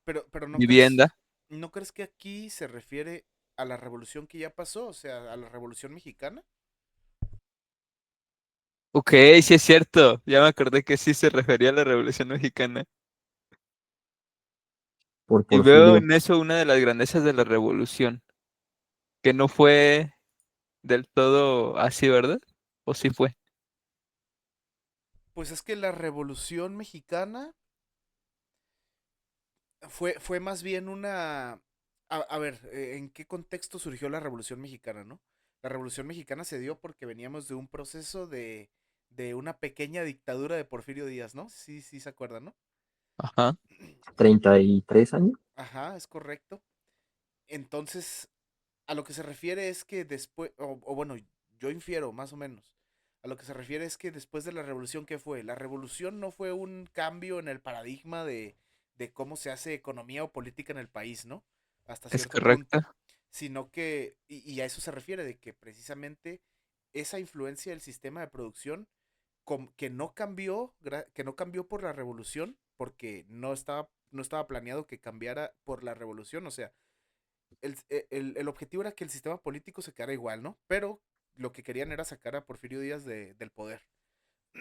pero vivienda. ¿no crees que aquí se refiere a la revolución que ya pasó? O sea, a la revolución mexicana. Ok, sí es cierto. Ya me acordé que sí se refería a la Revolución Mexicana. Por Y veo Porfirio. en eso una de las grandezas de la revolución, que no fue del todo así, ¿verdad? ¿O sí fue? Pues es que la revolución mexicana fue más bien una... A ver, ¿en qué contexto surgió la revolución mexicana, no? La revolución mexicana se dio porque veníamos de un proceso de una pequeña dictadura de Porfirio Díaz, ¿no? Sí, sí se acuerdan, ¿no? Ajá, 33 años. Ajá, es correcto. Entonces, a lo que se refiere es que después, o bueno, yo infiero más o menos, a lo que se refiere es que después de la revolución, ¿qué fue? La revolución no fue un cambio en el paradigma de cómo se hace economía o política en el país, ¿no? Hasta es cierto correcto. punto, sino que, y a eso se refiere, de que precisamente esa influencia del sistema de producción que no cambió, que no cambió por la revolución, porque no estaba planeado que cambiara por la revolución, o sea, el objetivo era que el sistema político se quedara igual, ¿no? Pero lo que querían era sacar a Porfirio Díaz del poder.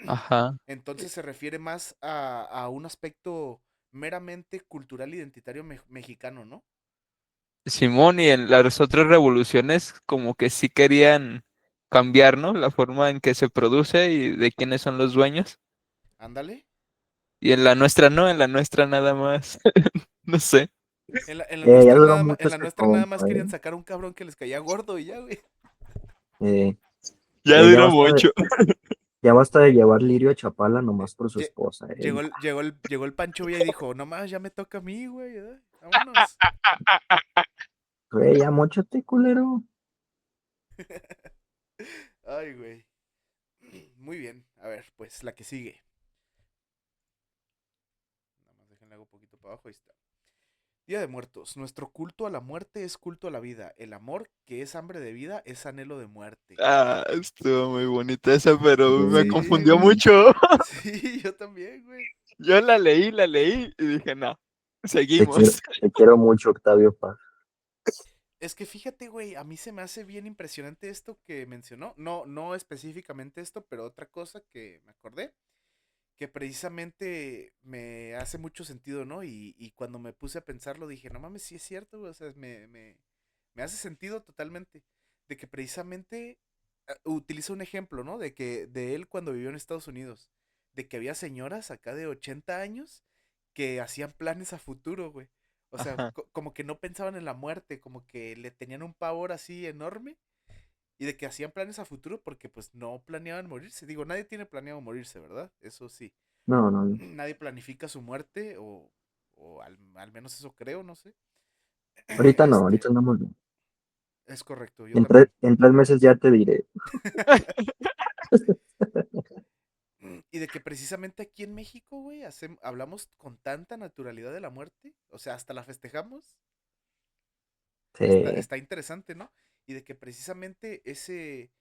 Ajá. Entonces se refiere más a un aspecto meramente cultural identitario mexicano, ¿no? Simón y en las otras revoluciones como que sí querían cambiar, ¿no? La forma en que se produce y de quiénes son los dueños. Ándale. Y en la nuestra no, en la nuestra nada más. No sé. Ya duró En mucho la este nuestra nada más compa, querían sacar a un cabrón que les caía gordo y ya, güey. eh, Ya ya duró basta mucho. ya basta de llevar lirio a Chapala nomás por su Lle- esposa, llegó el Pancho Villa y dijo, no más, ya me toca a mí, güey. Vámonos. Güey, ya móchate, culero. Ay, güey. Muy bien. A ver, pues la que sigue. Nada más déjenle algo un poquito para abajo. Ahí está. Día de Muertos. Nuestro culto a la muerte es culto a la vida. El amor, que es hambre de vida, es anhelo de muerte. Ah, estuvo muy bonita esa, pero me Sí, confundió güey. mucho. Sí, yo también, güey. Yo la leí y dije, no, Te seguimos. quiero mucho, Octavio Paz. Es que fíjate, güey, a mí se me hace bien impresionante esto que mencionó. No, no específicamente esto, pero otra cosa que me acordé, que precisamente me hace mucho sentido, ¿no? Y cuando me puse a pensarlo dije, no mames, sí es cierto, güey. O sea, Me hace sentido totalmente. De que precisamente utiliza un ejemplo, ¿no? De que de él cuando vivió en Estados Unidos. De que había señoras acá de 80 años que hacían planes a futuro, güey. O sea, Ajá. como que no pensaban en la muerte, como que le tenían un pavor así enorme y de que hacían planes a futuro porque pues no planeaban morirse. Digo, nadie tiene planeado morirse, ¿verdad? Eso sí. No, no, no. Nadie planifica su muerte o al menos eso creo, no sé. Ahorita no, Este, ahorita no. No. es correcto, yo también. En 3 meses ya te diré. Y de que precisamente aquí en México, güey, hablamos con tanta naturalidad de la muerte, o sea, hasta la festejamos. Sí, Está interesante, ¿no? Y de que precisamente ese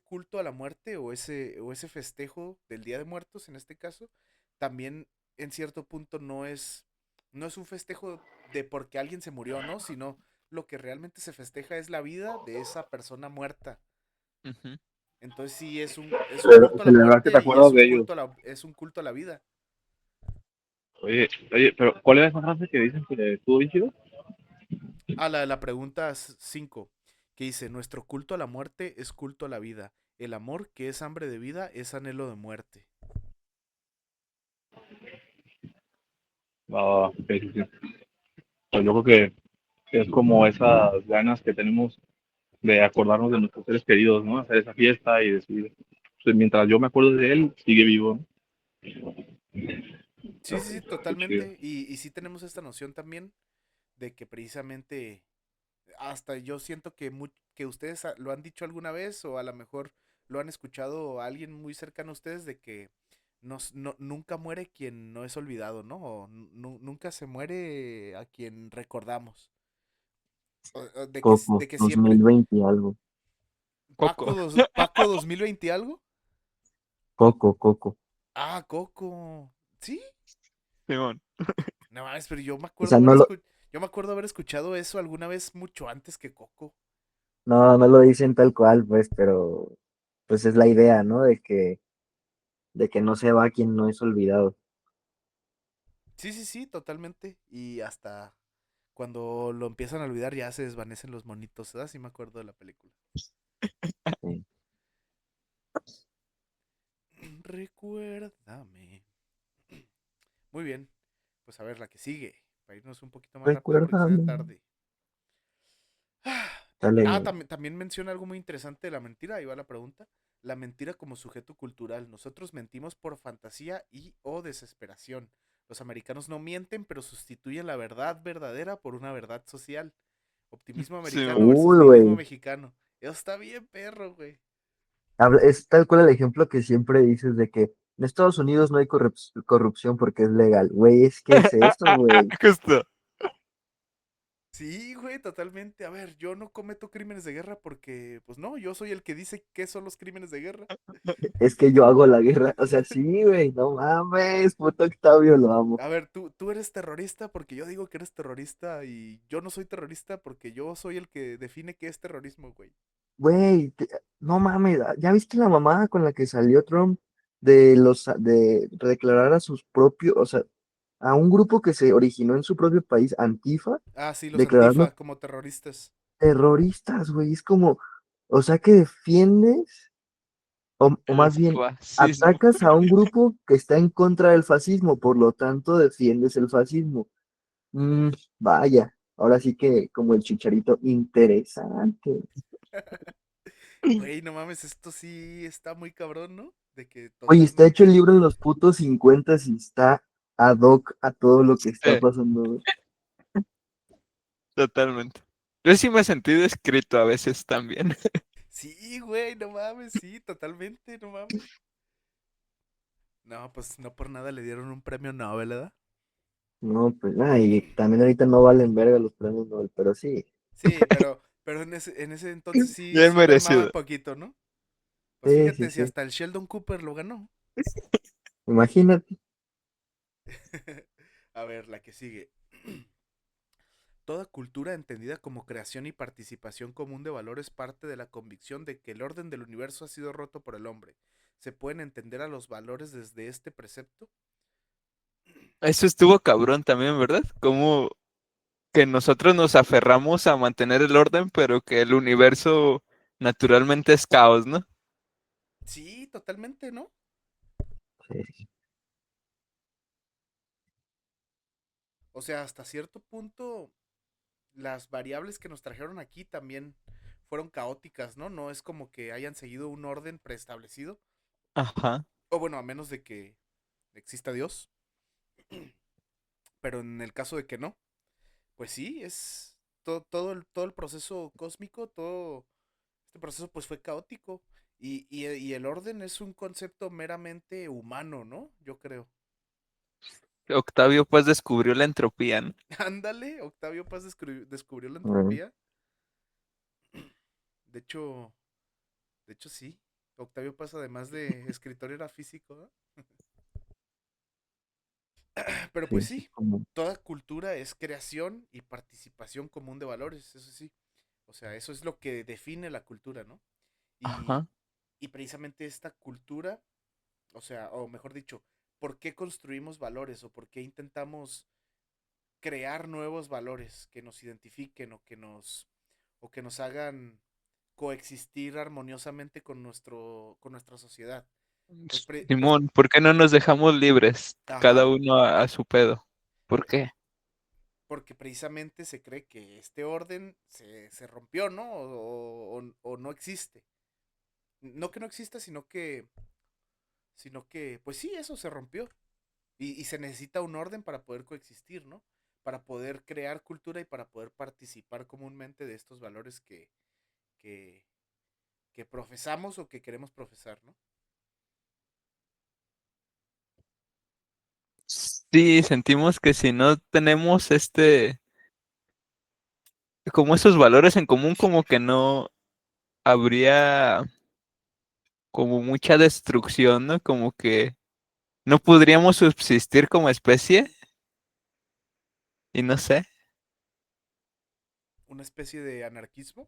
culto a la muerte o ese festejo del Día de Muertos, en este caso, también en cierto punto no es un festejo de porque alguien se murió, ¿no? Sino lo que realmente se festeja es la vida de esa persona muerta. Ujú. Entonces sí es un culto a la Celebrar que te muerte y acuerdas de ellos. es un culto a la vida. Oye, pero ¿cuál era esa frase que dicen que estuvo bien chido? A la pregunta 5 que dice, nuestro culto a la muerte es culto a la vida. El amor, que es hambre de vida, es anhelo de muerte. Ah, ok, sí, sí. Pues yo creo que es como esas ganas que tenemos de acordarnos de nuestros seres queridos, ¿no? Hacer esa fiesta y decir, pues, mientras yo me acuerdo de él, sigue vivo, ¿no? Sí, sí, sí, Qué chido. totalmente. Y sí tenemos esta noción también de que precisamente, hasta yo siento que, que ustedes lo han dicho alguna vez o a lo mejor lo han escuchado a alguien muy cercano a ustedes de que nunca muere quien no es olvidado, ¿no? O nunca se muere a quien recordamos. Coco, De que siempre, 2020 algo. Coco. Paco 2020 algo. Coco. Ah, Coco. ¿Sí? Simón. No mames, pero yo me O acuerdo sea, yo me acuerdo haber escuchado eso alguna vez mucho antes que Coco. no lo dicen tal cual, pues, pero pues es la idea, ¿no? De que no se va quien no es olvidado. Sí, sí, sí, totalmente. Y hasta cuando lo empiezan a olvidar ya se desvanecen los monitos, ¿verdad? Sí me acuerdo de la película. Sí. Recuérdame. Muy bien. Pues a ver, la que sigue. Para irnos un poquito más rápido porque se hace Recuérdame. tarde. Dale, También menciona algo muy interesante de la mentira. Ahí va la pregunta. La mentira como sujeto cultural. Nosotros mentimos por fantasía y o desesperación. Los americanos no mienten, pero sustituyen la verdad verdadera por una verdad social. Optimismo americano Simón. versus uy, nihilismo güey. mexicano. Eso está bien, perro, güey. Es tal cual el ejemplo que siempre dices de que en Estados Unidos no hay corrupción porque es legal. Güey, ¿qué es eso, güey? Justo. Sí, güey, totalmente. A ver, yo no cometo crímenes de guerra porque, pues no, yo soy el que dice qué son los crímenes de guerra. Es que yo hago la guerra. O sea, sí, güey, no mames, puto Octavio, lo amo. A ver, tú eres terrorista porque yo digo que eres terrorista y yo no soy terrorista porque yo soy el que define qué es terrorismo, güey. Güey, no mames, ¿ya viste la mamada con la que salió Trump de declarar a sus propios, o sea, a un grupo que se originó en su propio país, Antifa, Ah, sí, los declararlos antifa como terroristas. terroristas, güey? Es como, o sea, que defiendes, o El más bien, fascismo. atacas a un grupo que está en contra del fascismo, por lo tanto defiendes el fascismo. Mm, vaya, ahora sí que como el chicharito, interesante. Güey, no mames, esto sí está muy cabrón, ¿no? De que Oye, está hecho el totalmente. libro en los putos 50 y está ad hoc a todo lo que está Sí, pasando. totalmente. Yo sí me he sentido escrito a veces también. Sí, güey, no mames, sí, totalmente, no mames. No, pues no por nada le dieron un premio Nobel, ¿verdad? No, pues nada, y también ahorita no valen verga los premios Nobel, pero sí, Sí, pero en ese entonces sí, Bien sí mermaban merecido. poquito, ¿no? Pues sí, sí, fíjate, si sí. hasta el Sheldon Cooper lo ganó. Imagínate. A ver, la que sigue. Toda cultura entendida como creación y participación común de valores parte de la convicción de que el orden del universo ha sido roto por el hombre. ¿Se pueden entender a los valores desde este precepto? Eso estuvo cabrón también, ¿verdad? Como que nosotros nos aferramos a mantener el orden, pero que el universo naturalmente es caos, ¿no? Sí, totalmente, ¿no? Sí. O sea, hasta cierto punto, las variables que nos trajeron aquí también fueron caóticas, ¿no? No es como que hayan seguido un orden preestablecido. Ajá. O bueno, a menos de que exista Dios. Pero en el caso de que no, pues sí, es todo el proceso cósmico, todo este proceso pues fue caótico. Y el orden es un concepto meramente humano, ¿no? Yo creo. Octavio Paz descubrió la entropía, ¿no? Ándale, Octavio Paz descubrió la Mm, entropía. De hecho, de hecho sí. Octavio Paz, además de escritor, era físico, ¿no? Pero sí, pues sí, sí, como, toda cultura es creación y participación común de valores, eso sí. O sea, eso es lo que define la cultura, ¿no? Y, Ajá. y precisamente esta cultura, o sea, o mejor dicho, ¿por qué construimos valores o por qué intentamos crear nuevos valores que nos identifiquen o que nos hagan coexistir armoniosamente con nuestra sociedad? Pues, Simón, ¿por qué no nos dejamos libres, cada ajá, uno a su pedo? ¿Por qué? porque precisamente se cree que este orden se rompió, ¿no? O no existe. No que no exista, sino que, pues sí, eso se rompió. Y se necesita un orden para poder coexistir, ¿no? Para poder crear cultura y para poder participar comúnmente de estos valores que, que profesamos o que queremos profesar, ¿no? Sí, sentimos que si no tenemos como esos valores en común, como que no habría como mucha destrucción, ¿no? Como que no podríamos subsistir como especie y no sé. Una especie de anarquismo.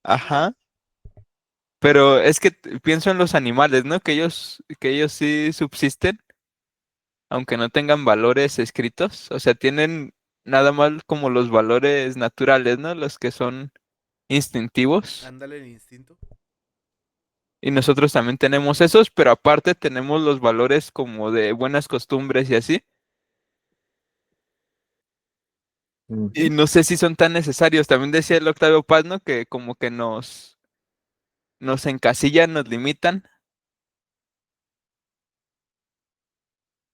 Ajá. Pero es que pienso en los animales, ¿no? Que ellos sí subsisten, aunque no tengan valores escritos. O sea, tienen nada mal como los valores naturales, ¿no? Los que son instintivos. Ándale el instinto. Y nosotros también tenemos esos, pero aparte tenemos los valores como de buenas costumbres y así. Y ujú. no sé si son tan necesarios. También decía el Octavio Paz, ¿no? Que como que nos encasillan, nos limitan.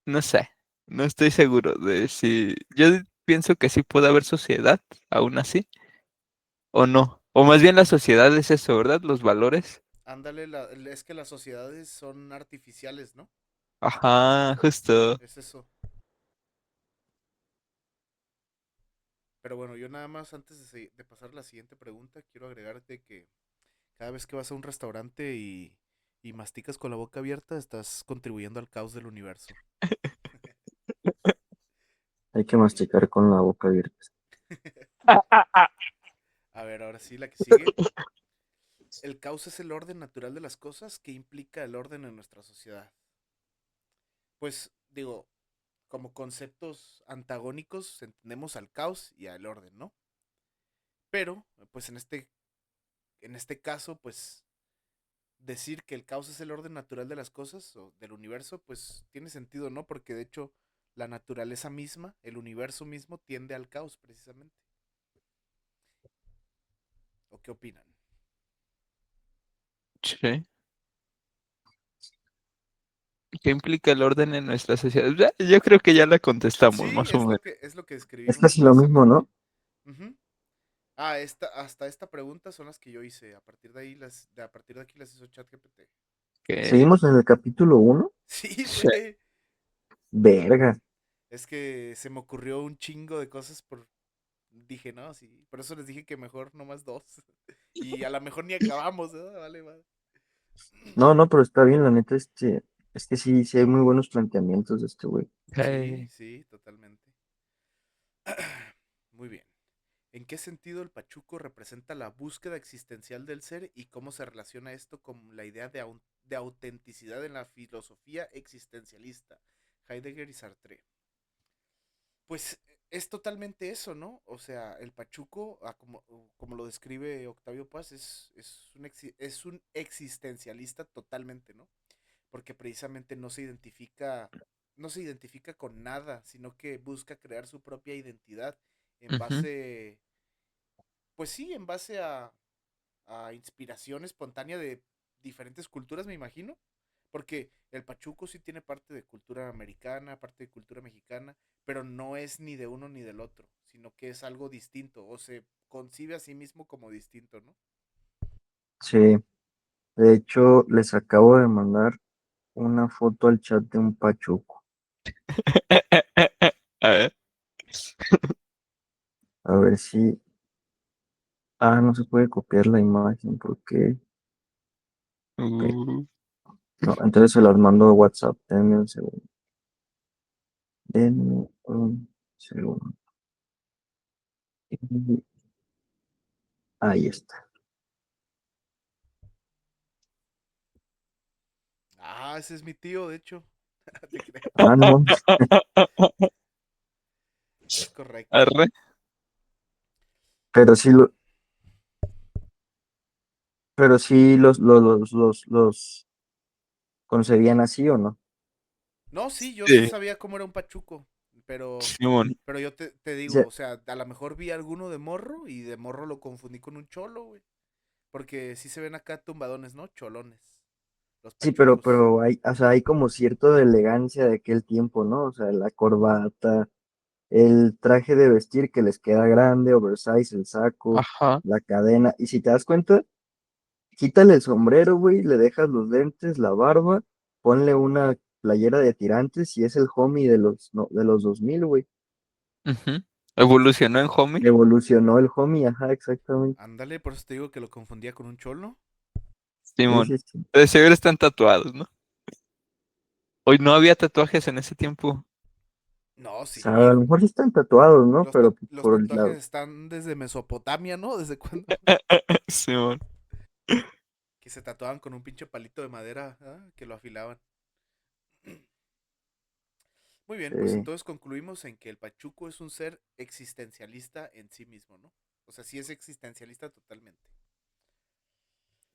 No sé, no estoy seguro de si... Yo pienso que sí puede haber sociedad, aún así, o no. O más bien la sociedad es eso, ¿verdad? Los valores. Ándale, es que las sociedades son artificiales, ¿no? Ajá, justo. Es eso. Pero bueno, yo nada más antes de pasar a la siguiente pregunta, quiero agregarte que cada vez que vas a un restaurante y masticas con la boca abierta, estás contribuyendo al caos del universo. Hay que masticar con la boca abierta. A ver, ahora sí, la que sigue. El caos es el orden natural de las cosas que implica el orden en nuestra sociedad. Pues digo, como conceptos antagónicos entendemos al caos y al orden, ¿no? Pero, pues en este caso, pues decir que el caos es el orden natural de las cosas o del universo, pues tiene sentido, ¿no? Porque de hecho la naturaleza misma, el universo mismo tiende al caos precisamente. ¿O qué opinan? Sí. ¿Qué implica el orden en nuestra sociedad? Ya, yo creo que ya la contestamos, Sí, más o es lo menos. que es lo que Es escribimos casi lo mismo, precisamente. ¿no? Ujú. Hasta esta pregunta son las que yo hice. A partir de aquí las hizo ChatGPT. Que, Seguimos en el capítulo 1. Sí, sí. güey. Verga. Es que se me ocurrió un chingo de cosas dije, no, sí. Por eso les dije que mejor nomás dos. Y a lo mejor ni acabamos, ¿no? Vale, vale. No, no, pero está bien, la neta, es que sí, sí hay muy buenos planteamientos de este güey. Sí, Eh, sí, totalmente. Muy bien. ¿En qué sentido el pachuco representa la búsqueda existencial del ser y cómo se relaciona esto con la idea de autenticidad en la filosofía existencialista? Heidegger y Sartre. Pues es totalmente eso, ¿no? O sea, el Pachuco, como lo describe Octavio Paz, es un existencialista totalmente, ¿no? Porque precisamente no se identifica con nada, sino que busca crear su propia identidad en Ujú. base, pues sí, en base a inspiración espontánea de diferentes culturas, me imagino. Porque el Pachuco sí tiene parte de cultura americana, parte de cultura mexicana, pero no es ni de uno ni del otro, sino que es algo distinto, o se concibe a sí mismo como distinto, ¿no? Sí, de hecho, les acabo de mandar una foto al chat de un pachuco. A ver. A ver si... Ah, no se puede copiar la imagen porque... Ok, Uh, no, entonces se las mando a WhatsApp. Denme un segundo. Denme un segundo. Ahí está. Ah, ese es mi tío, de hecho. Te creo. Ah, no, Es correcto. Arre. pero sí, pero sí los concebían así o no. No, sí, yo sí Sí, sabía cómo era un pachuco, pero, Simón. pero yo te O digo, sea, o sea, a lo mejor vi alguno de morro y de morro lo confundí con un cholo, güey. Porque sí se ven acá tumbadones, ¿no? Cholones, los sí, pachucos. pero hay, o sea, hay como cierta elegancia de aquel tiempo, ¿no? O sea, la corbata, el traje de vestir que les queda grande, oversize, el saco, Ajá. la cadena. Y si te das cuenta, quítale el sombrero, güey, le dejas los lentes, la barba, ponle una playera de tirantes y es el homie de los, no, de los 2000, güey. Ujú. Evolucionó en homie. Evolucionó el homie, ajá, exactamente. Ándale, por eso te digo que lo confundía con un cholo. Sí, Simón. sí, sí. De seguro están tatuados, ¿no? Hoy no había tatuajes en ese tiempo. No, O sea, a sí. lo mejor sí están tatuados, ¿no? Pero Los por la... tatuajes están desde Mesopotamia, ¿no? ¿Desde cuándo? Simón. Que se tatuaban con un pinche palito de madera, ¿ah? Que lo afilaban. Muy bien, pues Sí, entonces concluimos en que el Pachuco es un ser existencialista en sí mismo, ¿no? O sea, sí es existencialista totalmente.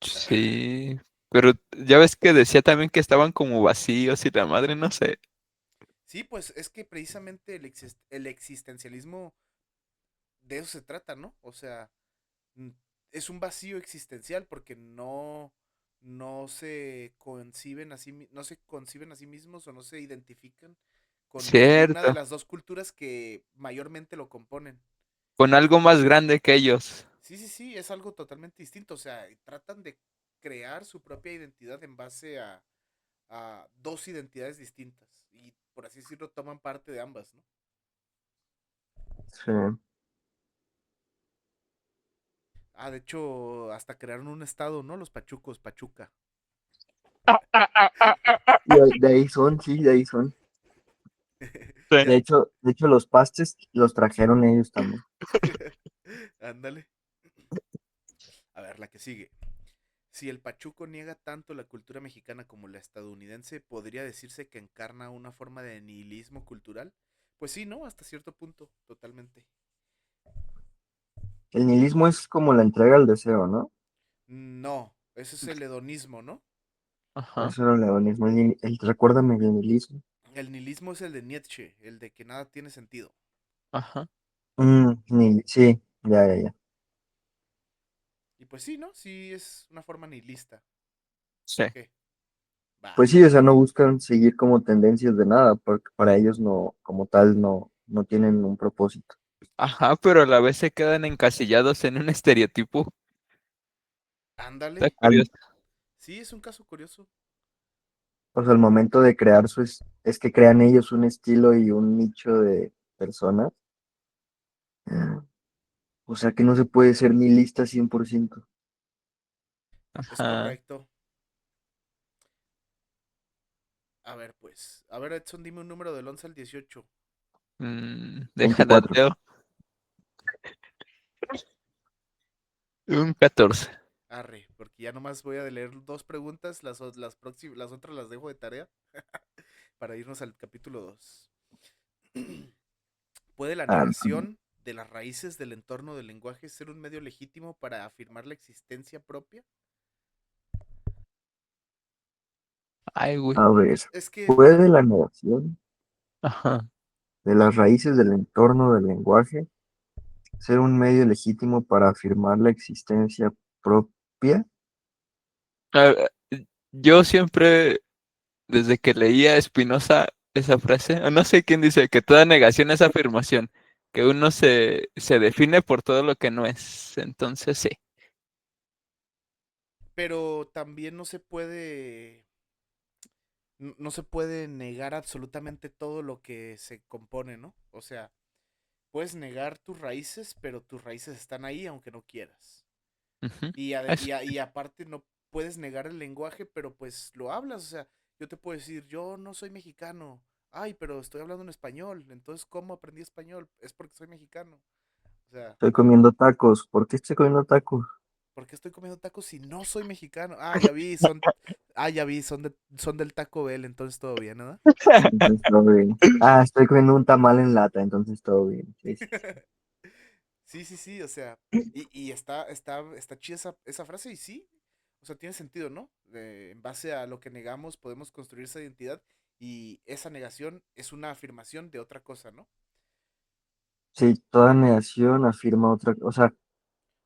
Sí. Pero ya ves que decía también que estaban como vacíos y la madre, no sé. Sí, pues es que precisamente el existencialismo de eso se trata, ¿no? O sea, mm, es un vacío existencial porque no se conciben no se conciben a sí mismos o no se identifican con ninguna de Cierto. las dos culturas que mayormente lo componen. Con algo más grande que ellos. Sí, sí, sí, es algo totalmente distinto. O sea, tratan de crear su propia identidad en base a dos identidades distintas. Y por así decirlo, toman parte de ambas, ¿no? sí. Ah, de hecho, hasta crearon un estado, ¿no? Los pachucos, Pachuca. De ahí son, sí, de ahí son. Ya. De hecho, los pastes los trajeron ellos también. Ándale. A ver, la que sigue. Si el Pachuco niega tanto la cultura mexicana como la estadounidense, ¿podría decirse que encarna una forma de nihilismo cultural? Pues sí, ¿no? Hasta cierto punto, totalmente. El nihilismo es como la entrega al deseo, ¿no? No, ese es el hedonismo, ¿no? Ajá, Eso era el hedonismo. Recuérdame el nihilismo. El nihilismo es el de Nietzsche, el de que nada tiene sentido. ajá. Sí, ya, ya, ya. Y pues sí, ¿no? Sí es una forma nihilista. Sí. ¿Qué? Va. Pues sí, o sea, no buscan seguir como tendencias de nada, porque para ellos no, como tal, no tienen un propósito. Ajá, pero a la vez se quedan encasillados en un estereotipo. Está Ándale. Al, curioso. Sí, es un caso curioso. o sea, al momento de crear es que crean ellos un estilo y un nicho de personas. O sea que no se puede ser nihilista 100%. Es Ajá. correcto. A ver, pues. A ver, Edson, dime un número del 11 al 18. Déjala, 24. Teo. Un 14. Arre, porque ya nomás voy a leer dos preguntas, las otras las dejo de tarea para irnos al capítulo 2. ¿Puede la Ah, no. negación de las raíces del entorno del lenguaje ser un medio legítimo para afirmar la existencia propia? Ay, güey. A ver, Es que ¿puede la negación Ajá. de las raíces del entorno del lenguaje ser un medio legítimo para afirmar la existencia propia? Ah, yo siempre, desde que leía a Spinoza esa frase, o no sé quién dice que toda negación es afirmación, que uno se define por todo lo que no es. Entonces, sí. pero también no se puede negar absolutamente todo lo que se compone, ¿no? O sea, puedes negar tus raíces, pero tus raíces están ahí aunque no quieras. Ujú. Y aparte no puedes negar el lenguaje, pero pues lo hablas. O sea, yo te puedo decir, yo no soy mexicano. Ay, pero estoy hablando en español. Entonces, ¿cómo aprendí español? Es porque soy mexicano. O sea, Estoy comiendo tacos. ¿Por qué estoy comiendo tacos? ¿por qué estoy comiendo tacos si no soy mexicano? Ya vi, son del Taco Bell, entonces todo bien, ¿no? Entonces todo bien. Ah, estoy comiendo un tamal en lata, entonces todo bien. Sí, sí, sí. Sí, sí, sí, o sea, y está chida esa frase y sí, o sea, tiene sentido, ¿no? En base a lo que negamos podemos construir esa identidad y esa negación es una afirmación de otra cosa, ¿no? Sí, toda negación afirma otra, o sea,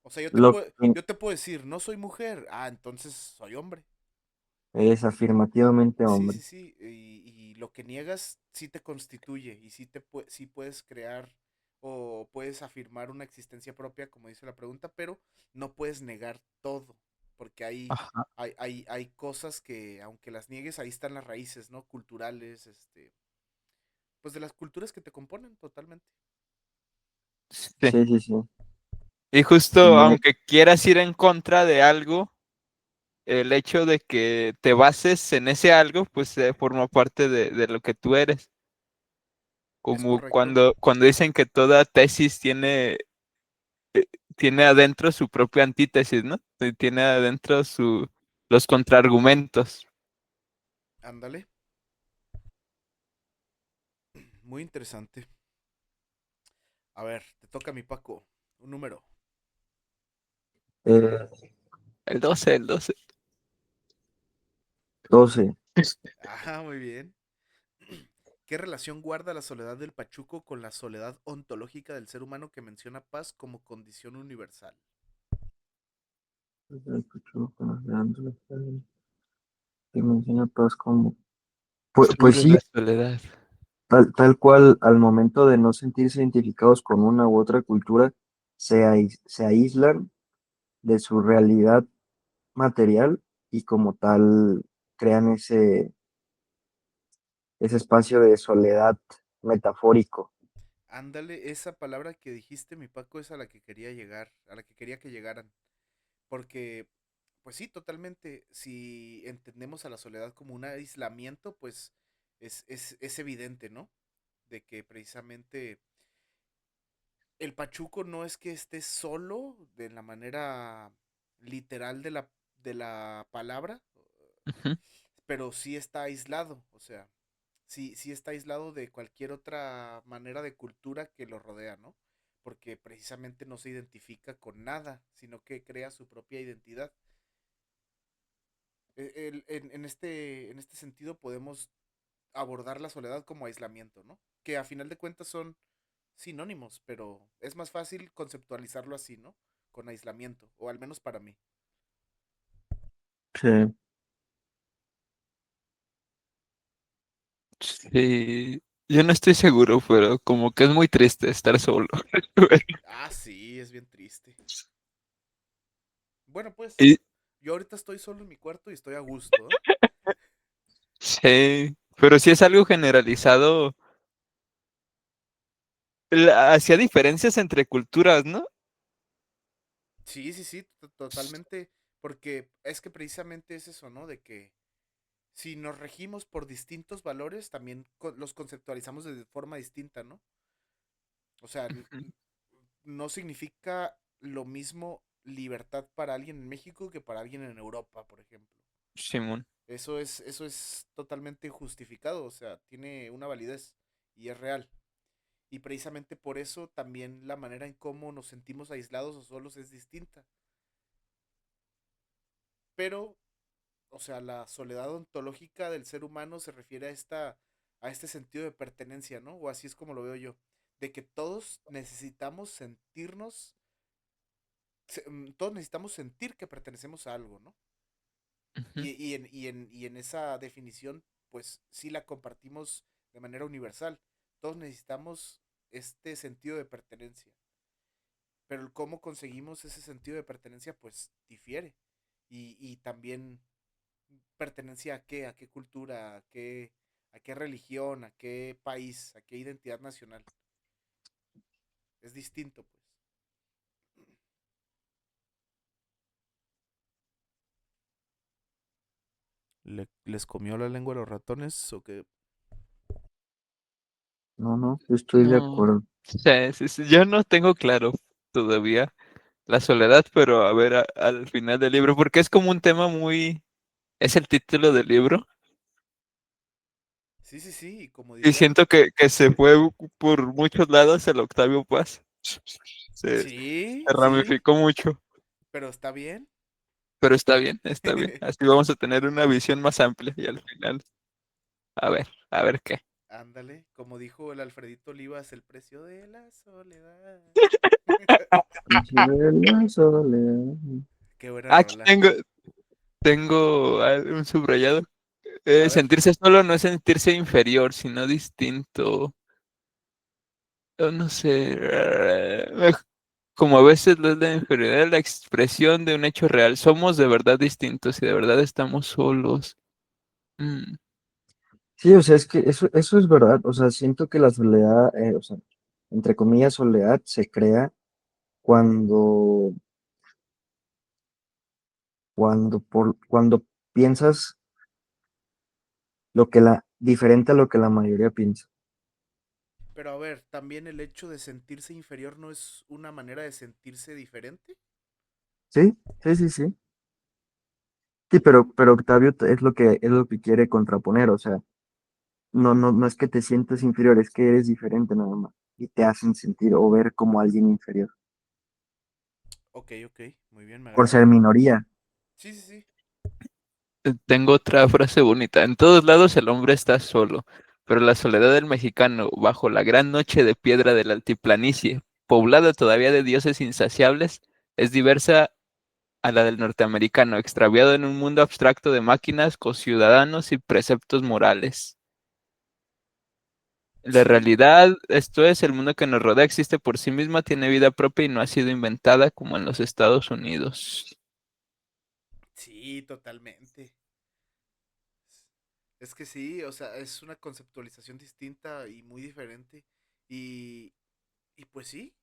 O sea, lo que yo te puedo decir, no soy mujer, entonces soy hombre. es afirmativamente Sí, hombre. sí, sí, y lo que niegas sí te constituye y sí puedes crear o puedes afirmar una existencia propia, como dice la pregunta, pero no puedes negar todo, porque Ajá. hay cosas que, aunque las niegues, ahí están las raíces, ¿no? Culturales, pues de las culturas que te componen totalmente. Sí. Sí, sí, sí. Y Y justo no, aunque quieras ir en contra de algo, el hecho de que te bases en ese algo, pues forma parte de lo que tú eres. Es Como correcto. cuando dicen que toda tesis tiene adentro su propia antítesis, ¿no? Y tiene adentro los contraargumentos. Ándale. Muy interesante. A ver, te toca mi Paco. Un número. eh, El 12, el 12. 12. Muy bien. ¿Qué relación guarda la soledad del Pachuco con la soledad ontológica del ser humano que menciona paz como condición universal? Que menciona paz como. Pues Sobre sí, la soledad. tal cual, al momento de no sentirse identificados con una u otra cultura, se aíslan de su realidad material y como tal crean ese espacio de soledad metafórico. Ándale, esa palabra que dijiste, mi Paco, es a la que quería llegar, a la que quería que llegaran. Porque, pues sí, totalmente, si entendemos a la soledad como un aislamiento, pues es evidente, ¿no? De que precisamente el Pachuco no es que esté solo de la manera literal de la palabra, Ujú. pero sí está aislado, o sea, sí está aislado de cualquier otra manera de cultura que lo rodea, ¿no? Porque precisamente no se identifica con nada, sino que crea su propia identidad. En este sentido podemos abordar la soledad como aislamiento, ¿no? Que a final de cuentas son sinónimos, pero es más fácil conceptualizarlo así, ¿no? Con aislamiento, o al menos para mí. Sí, Sí, yo no estoy seguro, pero como que es muy triste estar solo. Sí, es bien triste. Bueno, pues, Y yo ahorita estoy solo en mi cuarto y estoy a gusto, ¿eh? sí, pero si es algo generalizado, hacía diferencias entre culturas, ¿no? Sí, sí, sí, totalmente, porque es que precisamente es eso, ¿no? De que si nos regimos por distintos valores, también los conceptualizamos de forma distinta, ¿no? O sea, Ujú. no significa lo mismo libertad para alguien en México que para alguien en Europa, por ejemplo. Simón. Eso es totalmente justificado, o sea, tiene una validez y es real. Y precisamente por eso también la manera en cómo nos sentimos aislados o solos es distinta. Pero, o sea, la soledad ontológica del ser humano se refiere a este sentido de pertenencia, ¿no? O así es como lo veo yo. De que todos necesitamos sentirnos, todos necesitamos sentir que pertenecemos a algo, ¿no? Ujú. Y en esa definición, pues sí la compartimos de manera universal. Todos necesitamos este sentido de pertenencia. Pero el cómo conseguimos ese sentido de pertenencia, pues difiere. Y también pertenencia a qué cultura, a qué religión, a qué país, a qué identidad nacional. Es distinto, pues. ¿Les comió la lengua a los ratones o qué? No, no, yo estoy de No, acuerdo. sí, sí, sí, yo no tengo claro todavía la soledad, pero a ver al final del libro, porque es como un tema muy, es el título del libro, Sí, sí, sí, y como y diría, siento que se fue por muchos lados el Octavio Paz. Se sí, sí, ramificó mucho, pero está bien. pero está bien, está bien. Así vamos a tener una visión más amplia y al final, a ver qué. Ándale, como dijo el Alfredito Olivas, el precio de la soledad. De la soledad. Qué buena Aquí rola. tengo un subrayado. A ver, Sentirse solo no es sentirse inferior, sino distinto. Yo no sé. Como a veces lo es la inferioridad, la expresión de un hecho real. Somos de verdad distintos y de verdad estamos solos. Mm, Sí, o sea, es que eso es verdad. O sea, siento que la soledad, o sea, entre comillas, soledad se crea cuando, cuando piensas diferente a lo que la mayoría piensa. pero a ver, también el hecho de sentirse inferior no es una manera de sentirse diferente. Sí, sí, sí, sí. Sí, pero Octavio es lo que quiere contraponer. O sea, no es que te sientas inferior, es que eres diferente nada más. Y te hacen sentir o ver como alguien inferior Ok, ok, muy bien, me por agrada. ser minoría. Sí, sí, sí. Tengo otra frase bonita. En todos lados el hombre está solo, pero la soledad del mexicano, bajo la gran noche de piedra de la altiplanicie, poblada todavía de dioses insaciables, es diversa a la del norteamericano, extraviado en un mundo abstracto de máquinas, ciudadanos y preceptos morales. La Sí, realidad, esto es, el mundo que nos rodea existe por sí misma, tiene vida propia y no ha sido inventada como en los Estados Unidos. sí, totalmente. Es que sí, o sea, es una conceptualización distinta y muy diferente. Y, y pues sí,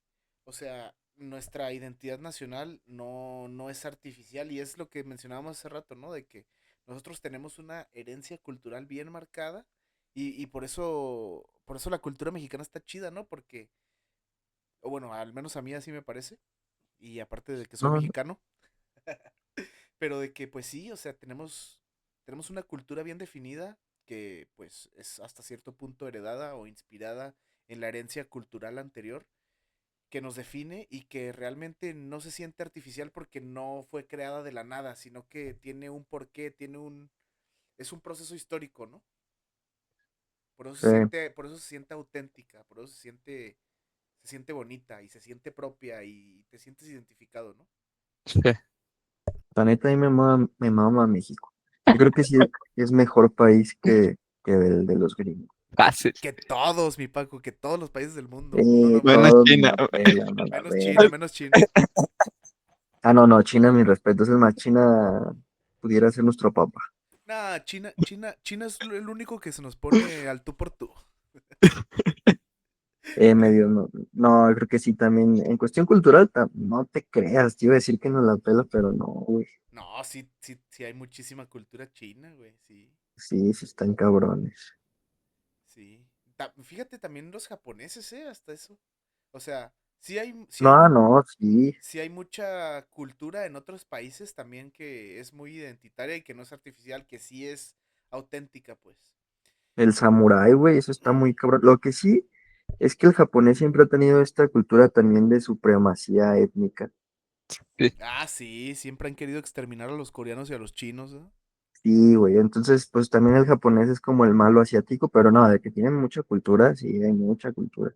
o sea, nuestra identidad nacional no es artificial y es lo que mencionábamos hace rato, ¿no? De que nosotros tenemos una herencia cultural bien marcada y por eso la cultura mexicana está chida, ¿no? Porque, o bueno, al menos a mí así me parece, y aparte de que soy No, mexicano, pero de que pues sí, o sea, tenemos una cultura bien definida que pues es hasta cierto punto heredada o inspirada en la herencia cultural anterior que nos define y que realmente no se siente artificial porque no fue creada de la nada, sino que tiene un porqué, es un proceso histórico, ¿no? sé. Por eso se siente auténtica, por eso se siente bonita y se siente propia y te sientes identificado, ¿no? Sí, La neta, a mí me mama México. Yo creo que sí es mejor país que el de los gringos. fácil. Que todos, mi Paco, que todos los países del mundo, no Bueno, nomás, Todos me China. la pelan a la menos China, verga. menos China. Ah, no, no, China, mis respetos. Es más, China pudiera ser nuestro papá. Nah, China es el único que se nos pone al tú por tú. Medio, no, no, creo que sí también. En cuestión cultural, no te creas, te iba a decir que nos la pela, pero no, güey. No, sí, sí, sí hay muchísima cultura china, güey, sí, Sí, sí están cabrones. sí. Fíjate también los japoneses, hasta eso. O sea, No, no, sí. sí hay mucha cultura en otros países también que es muy identitaria y que no es artificial, que sí es auténtica, pues. El samurái, güey, eso está muy cabrón. Lo que sí, Es que el japonés siempre ha tenido esta cultura también de supremacía étnica. Sí. Ah, sí, siempre han querido exterminar a los coreanos y a los chinos, ¿eh? Sí, güey. Entonces, pues también el japonés es como el malo asiático, pero no, de que tienen mucha cultura, sí, hay mucha cultura.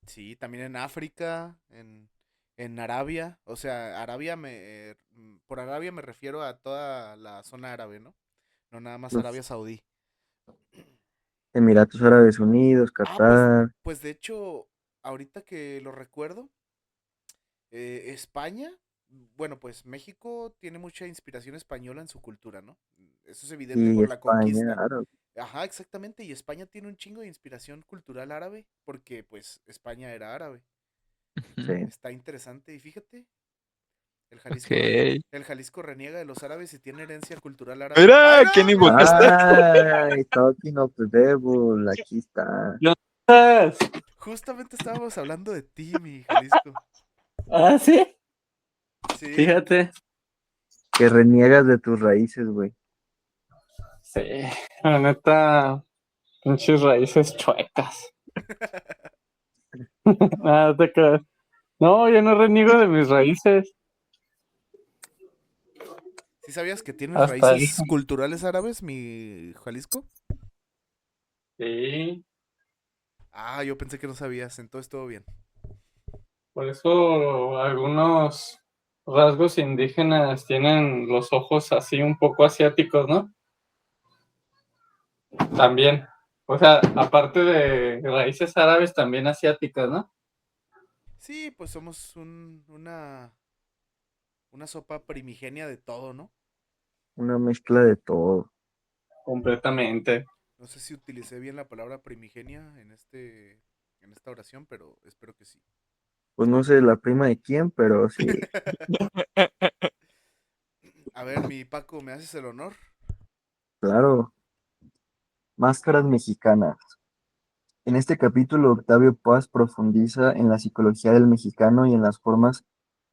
Sí, también en África, en Arabia. O sea, por Arabia me refiero a toda la zona árabe, ¿no? No nada más Los Arabia Saudí. Emiratos Árabes Unidos, Ah, pues, Qatar, pues de hecho, ahorita que lo recuerdo, España, bueno, pues México tiene mucha inspiración española en su cultura, ¿no? Eso es evidente y por la España, conquista. claro. Ajá, exactamente. Y España tiene un chingo de inspiración cultural árabe, porque pues España era árabe. Ujú. Sí. Está interesante. Y fíjate, el Ok. el Jalisco reniega de los árabes y tiene herencia cultural árabe. ¡Ay, Mira, ¿quién no! invocaste? Ay, Talking of the Devil, aquí está. ¿Dónde estás? Justamente estábamos hablando de ti, mi Jalisco. Ah, sí, Sí, fíjate. Que reniegas de tus raíces, güey. Sí, la neta, pinches raíces chuecas. Nada te creas. No, yo no reniego de mis raíces. ¿sí sabías que tienes Hasta raíces eso. culturales árabes, mi Jalisco? Sí, Ah, yo pensé que no sabías, entonces todo bien. por eso algunos rasgos indígenas tienen los ojos así un poco asiáticos, ¿no? También. O sea, aparte de raíces árabes, también asiáticas, ¿no? Sí, pues somos una sopa primigenia de todo, ¿no? Una mezcla de todo. Completamente. No sé si utilicé bien la palabra primigenia en esta oración, pero espero que sí. Pues no sé la prima de quién, pero sí, A ver, mi Paco, ¿me haces el honor? claro. Máscaras mexicanas. En este capítulo, Octavio Paz profundiza en la psicología del mexicano y en las formas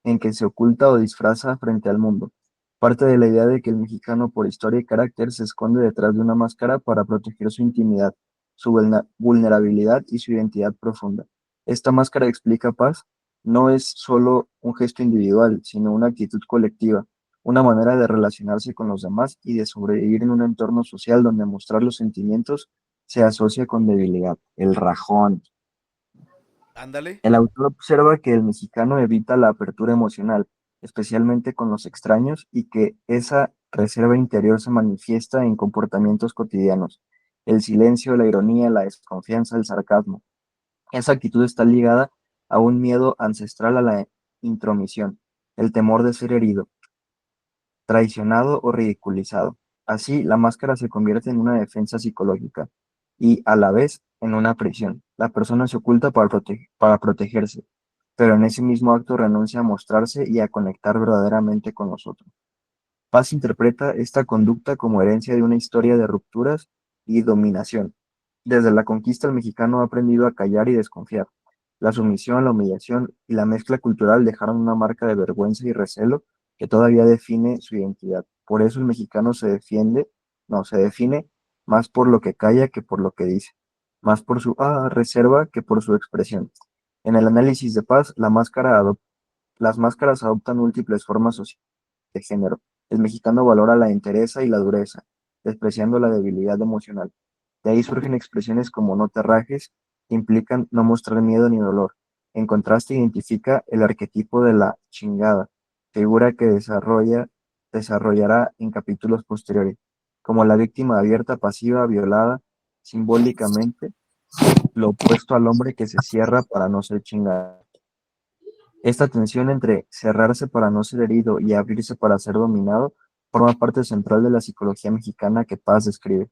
en que se oculta o disfraza frente al mundo. Parte de la idea de que el mexicano, por historia y carácter, se esconde detrás de una máscara para proteger su intimidad, su vulnerabilidad y su identidad profunda. Esta máscara, explica Paz, no es solo un gesto individual, sino una actitud colectiva, una manera de relacionarse con los demás y de sobrevivir en un entorno social donde mostrar los sentimientos se asocia con debilidad, el rajón. Ándale. El autor observa que el mexicano evita la apertura emocional, especialmente con los extraños, y que esa reserva interior se manifiesta en comportamientos cotidianos, el silencio, la ironía, la desconfianza, el sarcasmo. Esa actitud está ligada a un miedo ancestral a la intromisión, el temor de ser herido, traicionado o ridiculizado. Así, la máscara se convierte en una defensa psicológica y, a la vez, en una prisión. La persona se oculta para protegerse, pero en ese mismo acto renuncia a mostrarse y a conectar verdaderamente con los otros. Paz interpreta esta conducta como herencia de una historia de rupturas y dominación. Desde la conquista, el mexicano ha aprendido a callar y desconfiar. La sumisión, la humillación y la mezcla cultural dejaron una marca de vergüenza y recelo que todavía define su identidad. Por eso el mexicano se define más por lo que calla que por lo que dice, más por su reserva que por su expresión. En el análisis de Paz, las máscaras adoptan múltiples formas sociales de género. El mexicano valora la entereza y la dureza, despreciando la debilidad emocional. De ahí surgen expresiones como no te rajes, que implican no mostrar miedo ni dolor. En contraste, identifica el arquetipo de la chingada, figura que desarrollará en capítulos posteriores, como la víctima abierta, pasiva, violada, simbólicamente, lo opuesto al hombre que se cierra para no ser chingada. Esta tensión entre cerrarse para no ser herido y abrirse para ser dominado forma parte central de la psicología mexicana que Paz describe.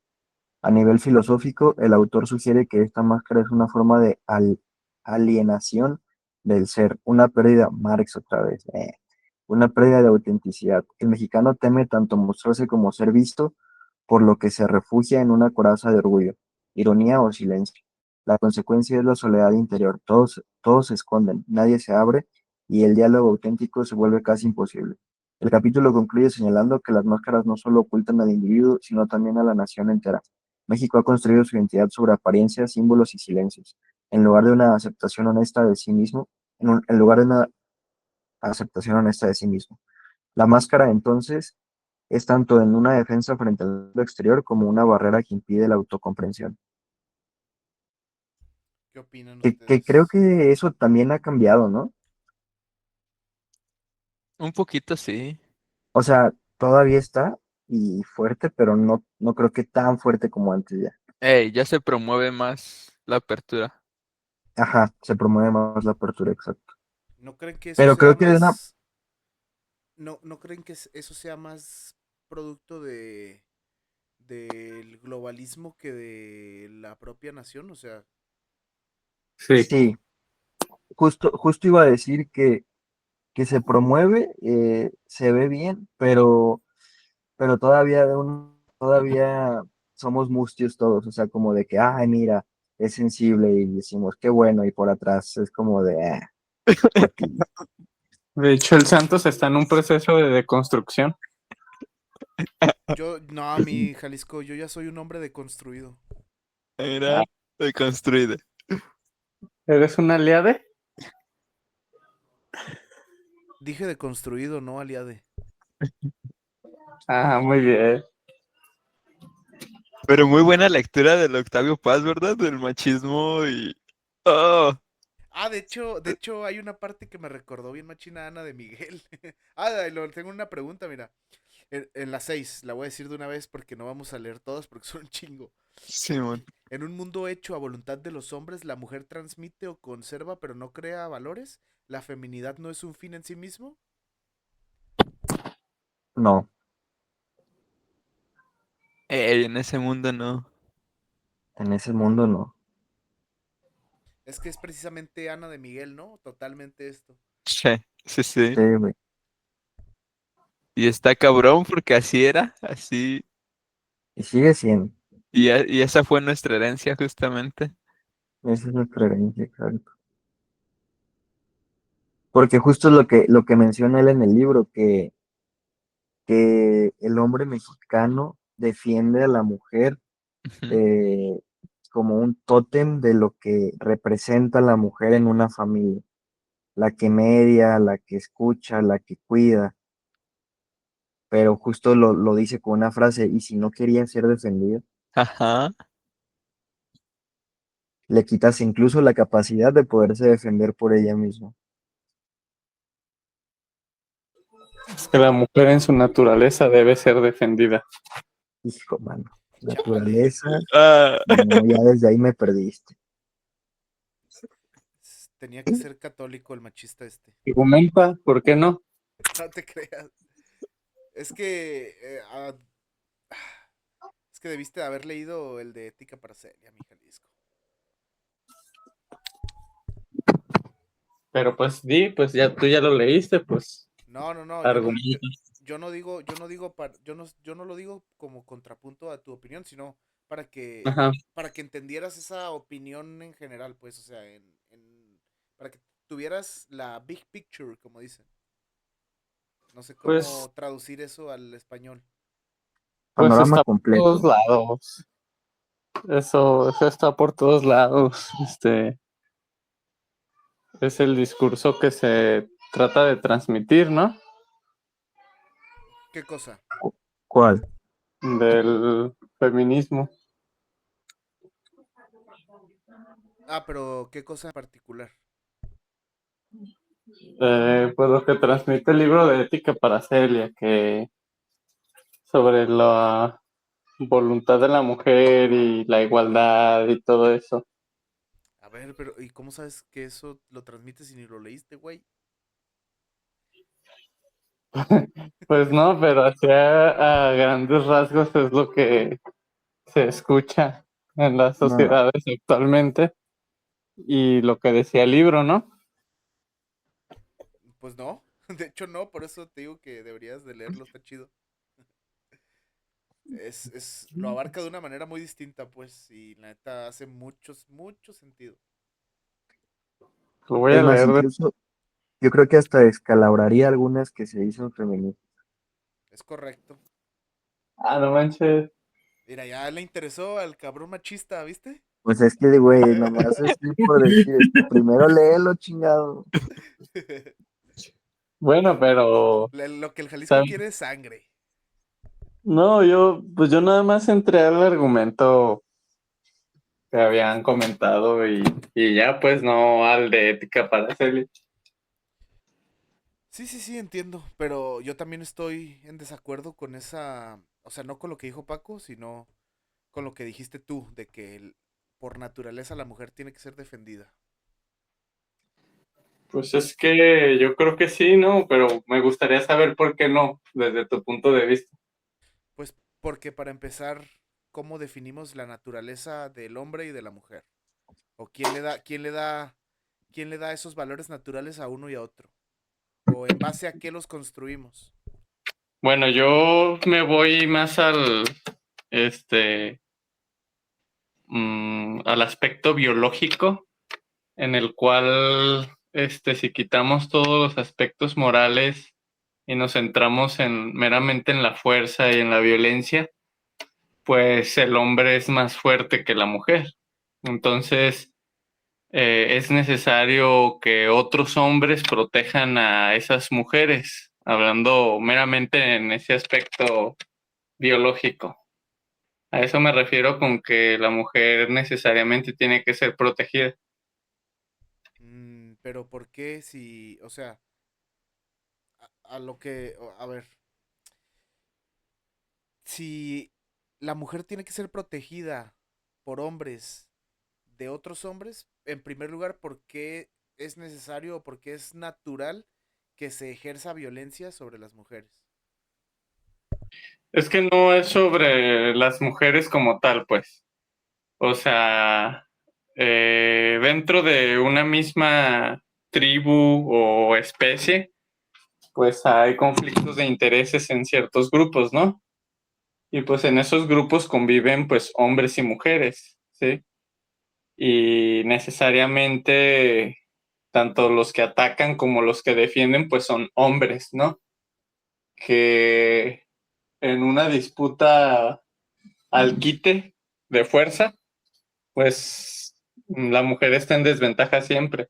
A nivel filosófico, el autor sugiere que esta máscara es una forma de alienación del ser, una pérdida, Marx otra vez, una pérdida de autenticidad. El mexicano teme tanto mostrarse como ser visto, por lo que se refugia en una coraza de orgullo, ironía o silencio. La consecuencia es la soledad interior. Todos se esconden, nadie se abre y el diálogo auténtico se vuelve casi imposible. El capítulo concluye señalando que las máscaras no solo ocultan al individuo, sino también a la nación entera. México ha construido su identidad sobre apariencias, símbolos y silencios, en lugar de una aceptación honesta de sí mismo, en lugar de una aceptación honesta de sí mismo. La máscara, entonces, es tanto en una defensa frente al mundo exterior como una barrera que impide la autocomprensión. ¿Qué opinan Que creo ustedes? que eso también ha cambiado, ¿no? Un poquito sí. O sea, todavía está y fuerte, pero no creo que tan fuerte como antes ya. Ey, ya se promueve más la apertura. Ajá, se promueve más la apertura, exacto. ¿No creen que eso Pero sea creo que de una, más... ¿No creen que eso sea más producto del globalismo que de la propia nación? O sea, Sí. sí, justo iba a decir que se promueve, se ve bien, pero todavía somos mustios todos, o sea, como de que, ay, mira, es sensible y decimos, qué bueno, y por atrás es como de, aquí". De hecho, el Santos está en un proceso de deconstrucción. no, mi Jalisco, yo ya soy un hombre deconstruido. Era deconstruida. ¿Eres un aliade? Dije deconstruido, no aliade. Ah, muy bien. Pero muy buena lectura del Octavio Paz, ¿verdad? Del machismo y... Oh, Ah, de hecho, hay una parte que me recordó bien machina Ana de Miguel. Tengo una pregunta, mira. En la 6, la voy a decir de una vez porque no vamos a leer todas porque son un chingo. Simón. En un mundo hecho a voluntad de los hombres, la mujer transmite o conserva pero no crea valores. La feminidad no es un fin en sí mismo. No, Ey, en ese mundo no. en ese mundo no. Es que es precisamente Ana de Miguel, ¿no? Totalmente esto. Sí, sí, sí. Sí, güey, Y está cabrón porque así era, así. y sigue siendo, Y esa fue nuestra herencia justamente. esa es nuestra creencia, exacto. Porque justo es lo que menciona él en el libro, que el hombre mexicano defiende a la mujer Ujú. eh, como un tótem de lo que representa la mujer en una familia, la que media, la que escucha, la que cuida, pero justo lo dice con una frase, y si no quería ser defendida, Ajá. le quitas incluso la capacidad de poderse defender por ella misma. Es que la mujer en su naturaleza debe ser defendida. Hijo, mano, Chale. naturaleza, Ah, no, ya desde ahí me perdiste. Tenía que ser católico el machista este. Argumenta, ¿por qué no? No te creas. Es que... es que debiste haber leído el de Ética para Celia, mi Jalisco. Pero pues pues ya tú ya lo leíste, pues No, no, no, argumenta. yo no lo digo como contrapunto a tu opinión, sino Ajá. para que entendieras esa opinión en general, pues, o sea, para que tuvieras la big picture, como dicen. No sé Pues, cómo traducir eso al español. pues Panorama está por todos completo. lados. Eso está por todos lados. Es el discurso que se trata de transmitir, ¿no? ¿Qué cosa? ¿Cuál? Del feminismo. Ah, pero ¿qué cosa en particular? Pues lo que transmite el libro de ética para Celia, que sobre la voluntad de la mujer y la igualdad y todo eso. A ver, pero ¿y cómo sabes que eso lo transmites si ni lo leíste, güey? Pues no, pero hacia a grandes rasgos es lo que se escucha en las No, sociedades actualmente y lo que decía el libro, ¿no? Pues no, de hecho no, por eso te digo que deberías de leerlo, está chido. Lo abarca de una manera muy distinta, pues, y la neta hace mucho sentido. Lo voy es a más, leer. incluso yo creo que hasta descalabraría algunas que se dicen feministas. Es correcto. Ah, no manches. Mira, ya le interesó al cabrón machista, ¿viste? Pues es que, güey, nomás así por decir, primero léelo, chingado. Bueno, pero, Lo que el Jalisco ¿sabes? quiere es sangre. No, yo nada más entré al argumento que habían comentado y ya pues no al de ética para Celia. Sí, sí, sí, entiendo, pero yo también estoy en desacuerdo con esa, o sea, no con lo que dijo Paco, sino con lo que dijiste tú, de que por naturaleza la mujer tiene que ser defendida. Pues es que yo creo que sí, ¿no? Pero me gustaría saber por qué no, desde tu punto de vista. Pues porque para empezar, ¿cómo definimos la naturaleza del hombre y de la mujer? ¿O quién le da esos valores naturales a uno y a otro? ¿O en base a qué los construimos? Bueno, yo me voy más este, al aspecto biológico, en el cual, si quitamos todos los aspectos morales y nos centramos meramente en la fuerza y en la violencia, pues el hombre es más fuerte que la mujer. Entonces, es necesario que otros hombres protejan a esas mujeres, hablando meramente en ese aspecto biológico. A eso me refiero con que la mujer necesariamente tiene que ser protegida. Pero ¿por qué si, o sea, a lo que, a ver, si la mujer tiene que ser protegida por hombres de otros hombres, en primer lugar, ¿por qué es necesario o por qué es natural que se ejerza violencia sobre las mujeres? Es que no es sobre las mujeres como tal, pues. O sea, dentro de una misma tribu o especie, pues hay conflictos de intereses en ciertos grupos, ¿no? Y pues en esos grupos conviven pues hombres y mujeres, ¿sí? Y necesariamente tanto los que atacan como los que defienden pues son hombres, ¿no? Que en una disputa al quite de fuerza, pues la mujer está en desventaja siempre.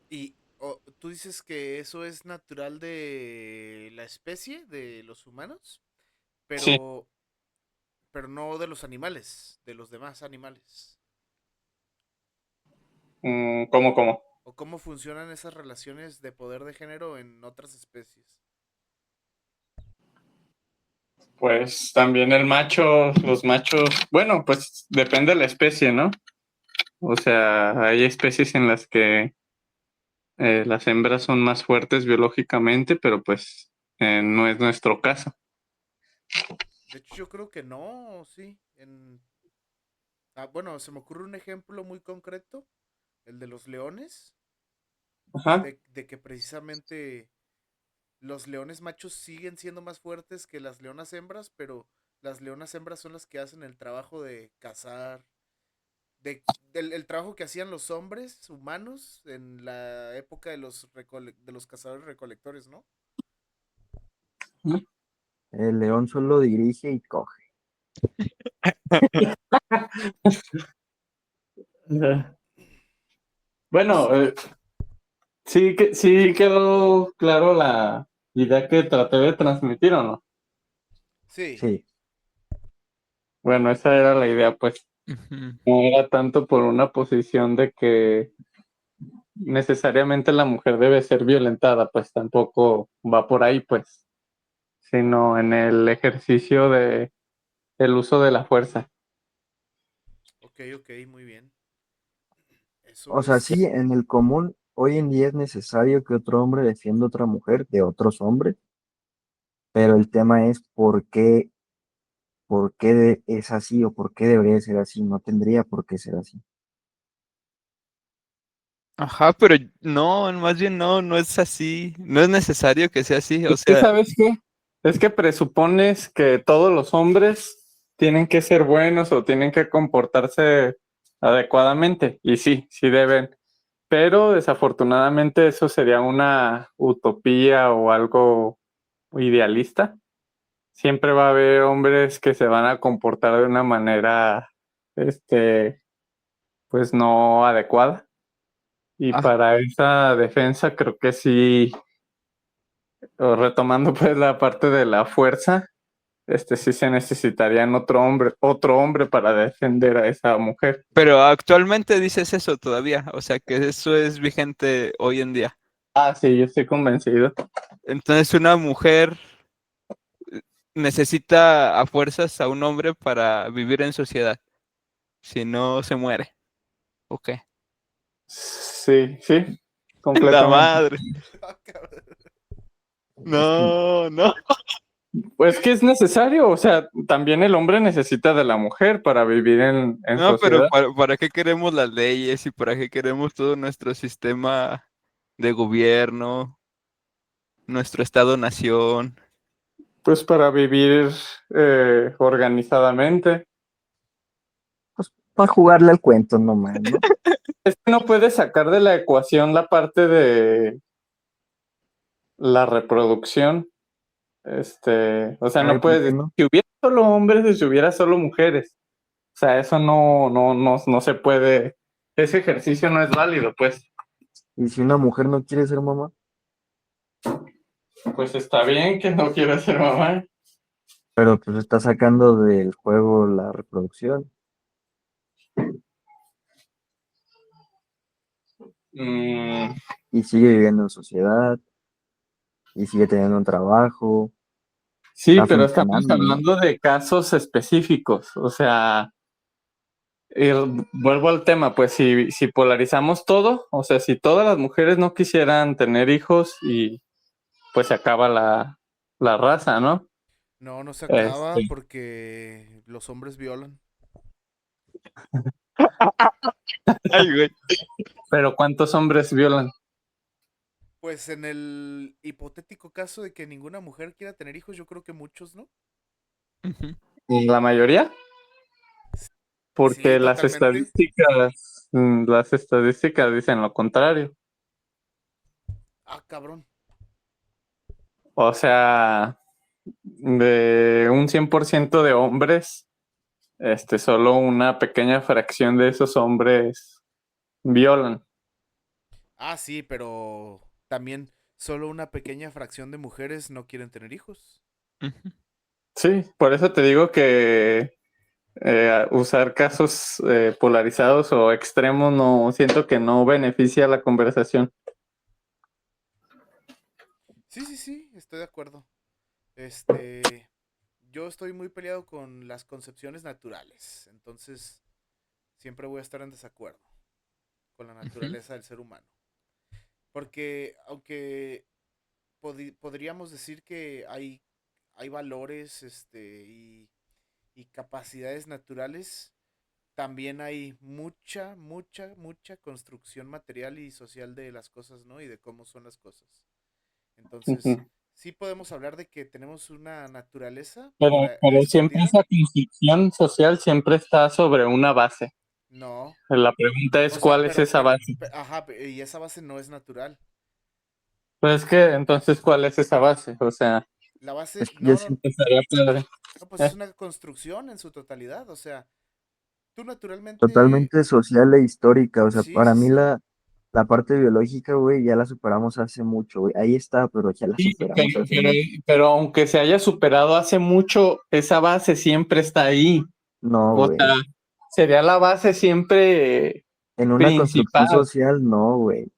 Y tú dices que eso es natural de la especie, de los humanos, Sí, pero, pero no de los animales, de los demás animales. ¿cómo? ¿O cómo funcionan esas relaciones de poder de género en otras especies? Pues también el macho, los machos, bueno, pues depende de la especie, ¿no? O sea, hay especies en las que las hembras son más fuertes biológicamente, pero pues no es nuestro caso. De hecho, yo creo que no, sí. Bueno, se me ocurre un ejemplo muy concreto, el de los leones, Ajá. de que precisamente los leones machos siguen siendo más fuertes que las leonas hembras, pero las leonas hembras son las que hacen el trabajo de cazar, el trabajo que hacían los hombres humanos en la época de de los cazadores recolectores, ¿no? El león solo dirige y coge. Ajá. Bueno, sí quedó claro la idea que traté de transmitir, ¿o no? Sí, Sí, Bueno, esa era la idea, pues. Ujú. No era tanto por una posición de que necesariamente la mujer debe ser violentada, pues tampoco va por ahí, pues, sino en el ejercicio de el uso de la fuerza. ok, ok, muy bien. Eso o sea, es... sí, en el común, hoy en día es necesario que otro hombre defienda a otra mujer de otros hombres, pero el tema es por qué es así o por qué debería ser así, no tendría por qué ser así. Ajá, pero no, más bien no, no es así. No es necesario que sea así. O Es que, sea, ¿sabes qué? Es que presupones que todos los hombres tienen que ser buenos o tienen que comportarse adecuadamente. Y sí deben. Pero desafortunadamente eso sería una utopía o algo idealista, siempre va a haber hombres que se van a comportar de una manera, pues no adecuada. Y Ah. para esa defensa creo que sí, o retomando pues la parte de la fuerza, sí se necesitarían otro hombre para defender a esa mujer. Pero actualmente dices eso todavía, o sea que eso es vigente hoy en día. Ah, sí, yo estoy convencido. Entonces una mujer necesita a fuerzas a un hombre para vivir en sociedad, si no se muere. Ok. Sí, sí, La completamente. madre. Ah, cabrón. No, no. Pues que es necesario, o sea, también el hombre necesita de la mujer para vivir en No, pero sociedad. ¿para qué queremos las leyes y para qué queremos todo nuestro sistema de gobierno, nuestro estado-nación? Pues para vivir organizadamente. Para jugarle al cuento nomás, ¿no? Es que no puedes sacar de la ecuación la parte de la reproducción. O sea, Ay, no ¿por puedes qué decir, no? si hubiera solo hombres y si hubiera solo mujeres. O sea, eso no se puede. Ese ejercicio no es válido, pues. ¿Y si una mujer no quiere ser mamá? Pues está bien que no quiera ser mamá. Pero pues está sacando del juego la reproducción Mm, y sigue viviendo en sociedad y sigue teniendo un trabajo, sí, está pero estamos funcionando, ¿no? hablando de casos específicos. O sea, vuelvo al tema, pues si polarizamos todo, o sea, si todas las mujeres no quisieran tener hijos y pues se acaba la raza, ¿no? No, no se acaba Este, porque los hombres violan. Ay, güey. pero ¿cuántos hombres violan? Pues en el hipotético caso de que ninguna mujer quiera tener hijos, yo creo que muchos, ¿no? Ujú. ¿La mayoría? Sí, Porque totalmente. las estadísticas dicen lo contrario. Ah, cabrón. O sea, de un 100% de hombres, solo una pequeña fracción de esos hombres violan. Ah, sí, pero también solo una pequeña fracción de mujeres no quieren tener hijos. Ujú. Sí, por eso te digo que usar casos polarizados o extremos no siento que no beneficia la conversación. Sí, sí, sí, estoy de acuerdo. Yo estoy muy peleado con las concepciones naturales, entonces siempre voy a estar en desacuerdo con la Ujú. naturaleza del ser humano. Porque aunque podríamos decir que hay valores, y capacidades naturales, también hay mucha construcción material y social de las cosas, ¿no? Y de cómo son las cosas. Entonces, Ujú. sí podemos hablar de que tenemos una naturaleza Pero, pero siempre escondida. esa construcción social siempre está sobre una base. No. La pregunta es O sea, cuál es esa base. ajá, y esa base no es natural. Pues es que entonces, ¿cuál es esa base? O sea, La base, Es que yo no, no, siento estaría padre. no, pues es ¿Eh? una construcción en su totalidad. O sea, tú naturalmente, totalmente social e histórica, o sea, sí, para sí, mí sí. la parte biológica, güey, ya la superamos hace mucho, güey. Ahí está, pero ya la Sí, superamos hace mucho. pero aunque se haya superado hace mucho, esa base siempre está ahí. No, O sea, güey. sería la base siempre En una construcción principal. social, no, güey.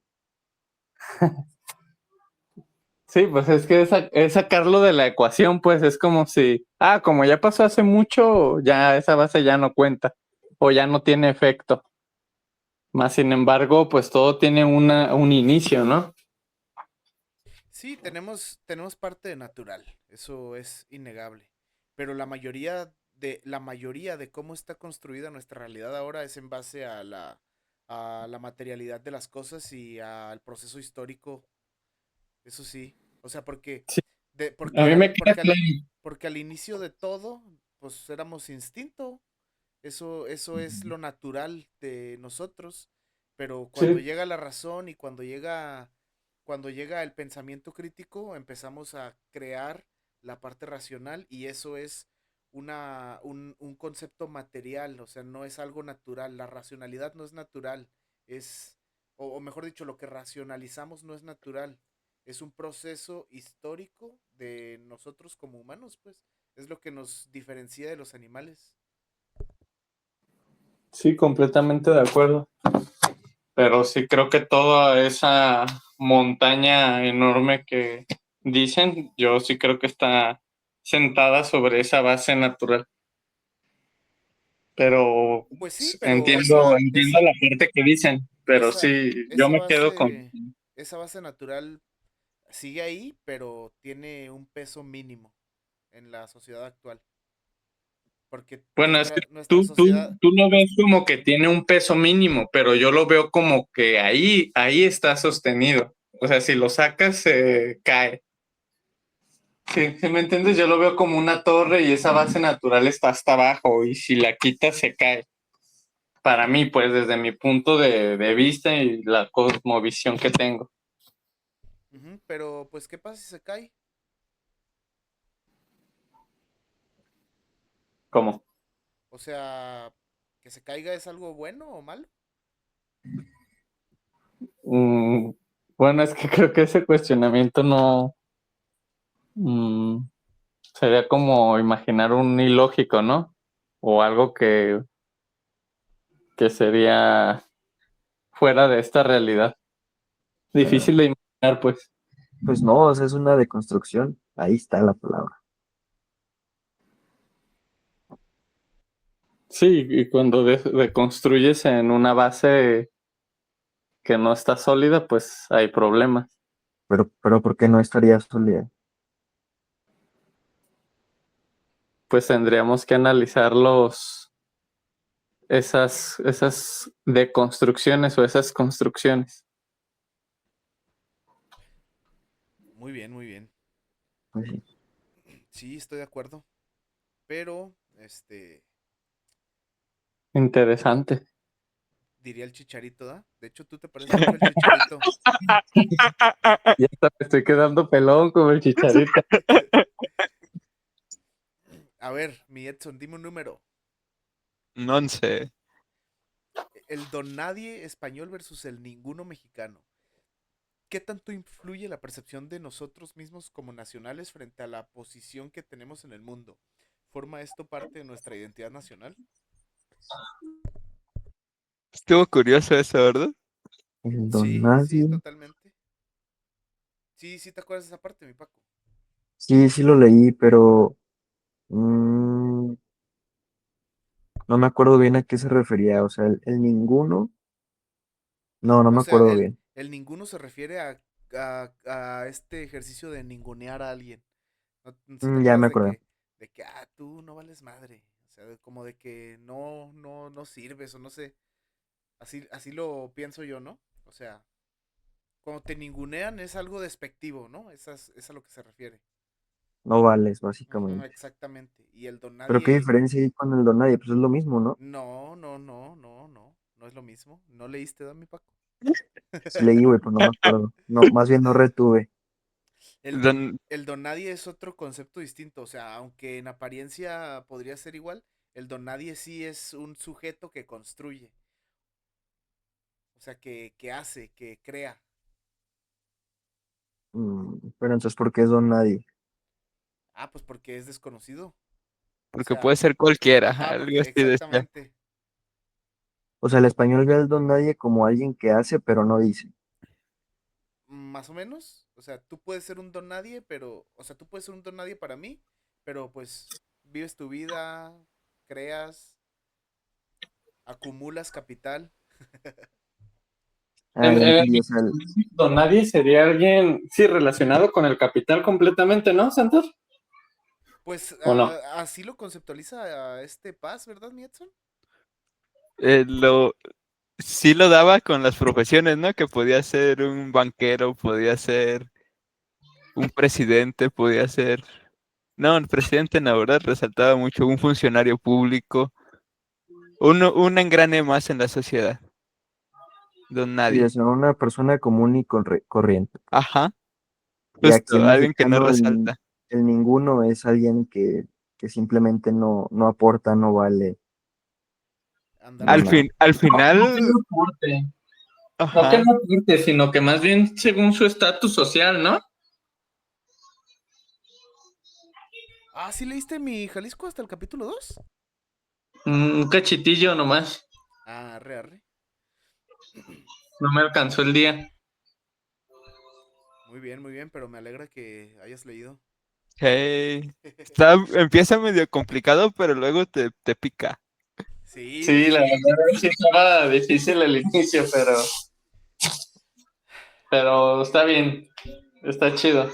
Sí, pues es que es sacarlo de la ecuación, pues es como si, como ya pasó hace mucho, ya esa base ya no cuenta o ya no tiene efecto. Más sin embargo, pues todo tiene un inicio, ¿no? Sí, tenemos parte de natural, eso es innegable. Pero la mayoría de cómo está construida nuestra realidad ahora es en base a la materialidad de las cosas y al proceso histórico, eso sí. O sea, porque, Sí, de, a porque mí al, me queda porque claro. al, porque al inicio de todo, pues éramos instinto. Eso es lo natural de nosotros. Pero cuando Sí, llega la razón y cuando llega cuando llega el pensamiento crítico, empezamos a crear la parte racional y eso es un concepto material, o sea, no es algo natural. La racionalidad no es natural, es, o mejor dicho, lo que racionalizamos no es natural. Es un proceso histórico de nosotros como humanos, pues. Es lo que nos diferencia de los animales. Sí, completamente de acuerdo. Pero sí creo que toda esa montaña enorme que dicen, yo sí creo que está sentada sobre esa base natural. Pero Pues sí, pero entiendo la parte que dicen, pero esa, sí, yo esa me quedo con... base, esa base natural sigue ahí, pero tiene un peso mínimo en la sociedad actual. Porque Bueno, es que nuestra sociedad, tú lo ves como que tiene un peso mínimo, pero yo lo veo como que ahí está sostenido. O sea, si lo sacas, se cae. Sí, ¿sí me entiendes? Yo lo veo como una torre y esa base natural está hasta abajo y si la quitas, se cae. Para mí, pues, desde mi punto de vista y la cosmovisión que tengo. ujú, pero pues, ¿qué pasa si se cae? ¿Cómo? O sea, que se caiga es algo bueno o malo. Mm, bueno, es que creo que ese cuestionamiento no... mm, sería como imaginar un ilógico, ¿no? O algo que sería fuera de esta realidad. Difícil de imaginar, pues. Pues no, o sea, es una deconstrucción. Ahí está la palabra. Sí, y cuando deconstruyes en una base que no está sólida, pues hay problemas. Pero ¿por qué no estaría sólida? Pues tendríamos que analizar esas deconstrucciones o esas construcciones. Muy bien, muy bien. Pues sí. Sí, estoy de acuerdo. Pero, Interesante. diría el chicharito, ¿da? De hecho, tú te pareces mucho al chicharito. Ya está, me estoy quedando pelón como el chicharito. A ver, mi Edson, dime un número. Un 11. El don nadie español versus el ninguno mexicano. ¿Qué tanto influye la percepción de nosotros mismos como nacionales frente a la posición que tenemos en el mundo? ¿Forma esto parte de nuestra identidad nacional? Estuvo curioso eso, ¿verdad? El don Sí, sí, nadie. totalmente. Sí, sí, te acuerdas de esa parte, mi Paco. Sí, sí lo leí, pero mm, no me acuerdo bien a qué se refería. O sea, el ninguno. No, no O me sea, acuerdo bien. el ninguno se refiere a este ejercicio de ningunear a alguien. ¿No? ¿Sí te Ya me acuerdas acordé. tú no vales madre? O sea, como de que no sirves o no sé. Así lo pienso yo, ¿no? O sea, cuando te ningunean es algo despectivo, ¿no? Es a lo que se refiere. No vales, Ujú, básicamente. exactamente. Y el don Pero qué nadie, diferencia hay con el don nadie, pues es lo mismo, ¿no? no es lo mismo. ¿No leíste, mi Paco? Sí leí, güey, pues no me acuerdo. No, más bien no retuve. El don nadie es otro concepto distinto. O sea, aunque en apariencia podría ser igual, el don nadie sí es un sujeto que construye. O sea, que hace, que crea. Pero entonces, ¿por qué es don nadie? Ah, pues porque es desconocido. O Porque sea, puede ser cualquiera, ajá, algo porque así decía. exactamente. O sea, el español ve al don nadie como alguien que hace, pero no dice. Más o menos. O sea, tú puedes ser un don nadie, pero, o sea, tú puedes ser un don nadie para mí, pero pues vives tu vida, creas, acumulas capital. Ah, ya entendí. O sea, Don Nadie sería alguien, sí, relacionado con el capital completamente, ¿no, Santos? Pues ¿O no? así lo conceptualiza este Paz, ¿verdad, mi Edson? Eh, lo, sí lo daba con las profesiones, ¿no? Que podía ser un banquero, podía ser un presidente, podía ser... No, el presidente, la verdad, resaltaba mucho un funcionario público, un engrane más en la sociedad. Don Sí, Nadie. o sea, una persona común y corriente. Ajá, Y aquí justo, en alguien que no mexicano resalta. el ninguno es alguien que simplemente no aporta, no vale, no Ándale. nada. Al No que final, no aporte, no que ajá, no aporte, sino que más bien según su estatus social, ¿no? Ah, ¿sí leíste mi Jalisco hasta el capítulo 2? Un cachitillo nomás, Ah, arre, arre. no me alcanzó el día. Muy bien, pero me alegra que hayas leído. hey, empieza medio complicado, pero luego te pica. Sí, Sí, sí, la sí. verdad sí estaba difícil el inicio, pero está bien, está chido.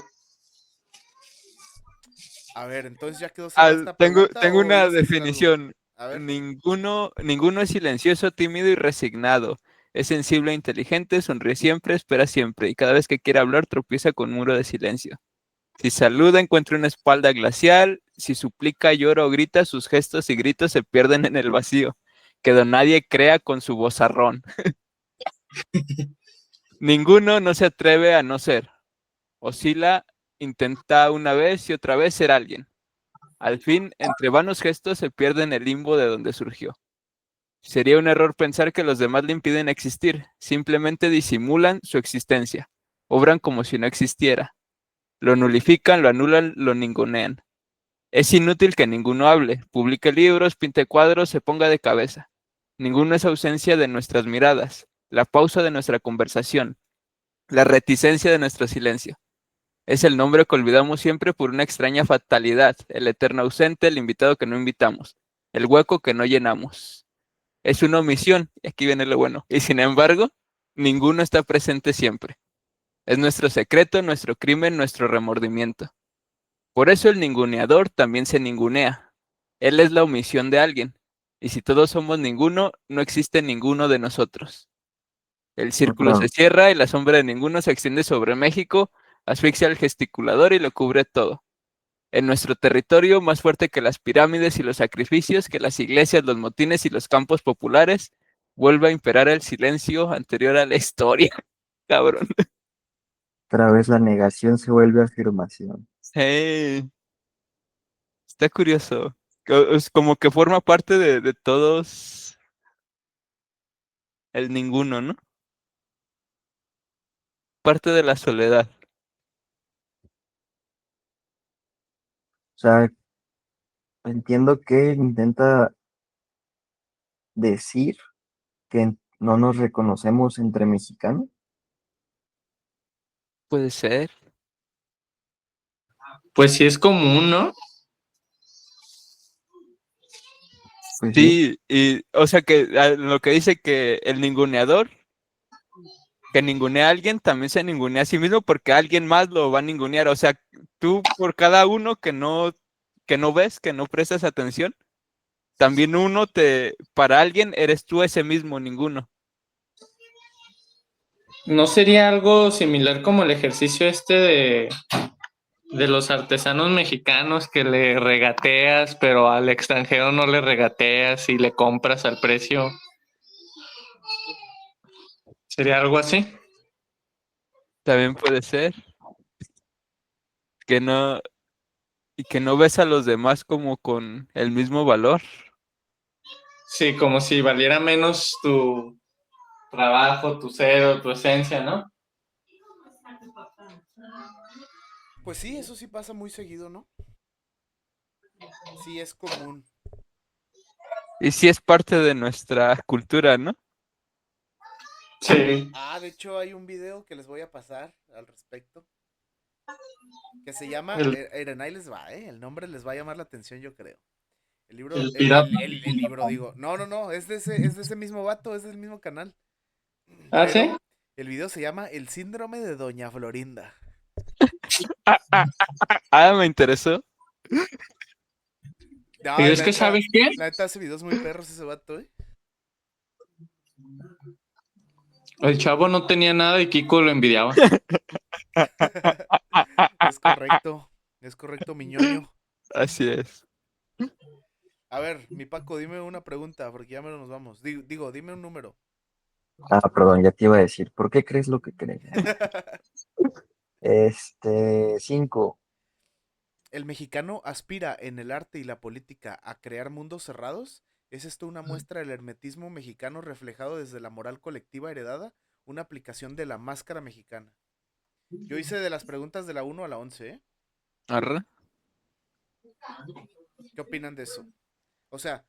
A ver, entonces ya quedó cerrada esta pregunta Tengo o una ibas a decir algo. definición. A ver. Ninguno es silencioso, tímido y resignado. Es sensible e inteligente, sonríe siempre, espera siempre, y cada vez que quiere hablar tropieza con un muro de silencio. Si saluda, encuentra una espalda glacial. Si suplica, llora o grita, sus gestos y gritos se pierden en el vacío. Que don nadie crea con su vozarrón. Ninguno no se atreve a no ser. Oscila, intenta una vez y otra vez ser alguien. Al fin, entre vanos gestos se pierde en el limbo de donde surgió. Sería un error pensar que los demás le impiden existir, simplemente disimulan su existencia, obran como si no existiera, lo nulifican, lo anulan, lo ningunean. Es inútil que ninguno hable, publique libros, pinte cuadros, se ponga de cabeza. Ninguno es ausencia de nuestras miradas, la pausa de nuestra conversación, la reticencia de nuestro silencio. Es el nombre que olvidamos siempre por una extraña fatalidad, el eterno ausente, el invitado que no invitamos, el hueco que no llenamos. Es una omisión, y aquí viene lo bueno. Y sin embargo, ninguno está presente siempre. Es nuestro secreto, nuestro crimen, nuestro remordimiento. Por eso el ninguneador también se ningunea. Él es la omisión de alguien. Y si todos somos ninguno, no existe ninguno de nosotros. El círculo se Otra, cierra y la sombra de ninguno se extiende sobre México, asfixia al gesticulador y lo cubre todo. En nuestro territorio, más fuerte que las pirámides y los sacrificios, que las iglesias, los motines y los campos populares, vuelve a imperar el silencio anterior a la historia. Cabrón. otra vez la negación se vuelve afirmación. Hey, está curioso. Es como que forma parte de todos el ninguno, ¿no? Parte de la soledad. O sea, entiendo que intenta decir que no nos reconocemos entre mexicanos. Puede ser. Pues sí es común, ¿no? Pues sí, Sí, y o sea que lo que dice que el ninguneador, que ningunea a alguien, también se ningunea a sí mismo porque alguien más lo va a ningunear. O sea, tú por cada uno que no ves, que no prestas atención, también para alguien eres tú ese mismo ninguno. ¿No sería algo similar como el ejercicio este de los artesanos mexicanos que le regateas, pero al extranjero no le regateas y le compras al precio? ¿Sería algo así? También puede ser que no, y que no ves a los demás como con el mismo valor. Sí, como si valiera menos tu trabajo, tu cero, tu esencia, ¿no? Pues sí, eso sí pasa muy seguido, ¿no? Sí, es común. Y sí es parte de nuestra cultura, ¿no? Sí. Ah, de hecho hay un video que les voy a pasar al respecto. Que se llama, El, Eren, ahí les va, ¿eh? El nombre les va a llamar la atención, yo creo. El libro, el pirata. el libro, digo. No, no, no, es de ese mismo vato, es del mismo canal. ¿Ah, sí? Pero el video se llama El síndrome de Doña Florinda. Me interesó. Y No, es que, ¿sabes qué? la neta hace videos muy perros ese vato, ¿eh? El chavo no tenía nada y Kiko lo envidiaba. Es correcto, mi ñoño. Así es. A ver, mi Paco, dime una pregunta, porque ya menos nos vamos. Digo, dime un número. Ah, perdón, ya te iba a decir, ¿por qué crees lo que crees? 5. El mexicano aspira en el arte y la política a crear mundos cerrados. ¿Es esto una muestra del hermetismo mexicano reflejado desde la moral colectiva heredada? Una aplicación de la máscara mexicana. Yo hice de las preguntas de la 1 a la 11, ¿eh? Arre. ¿Qué opinan de eso? O sea,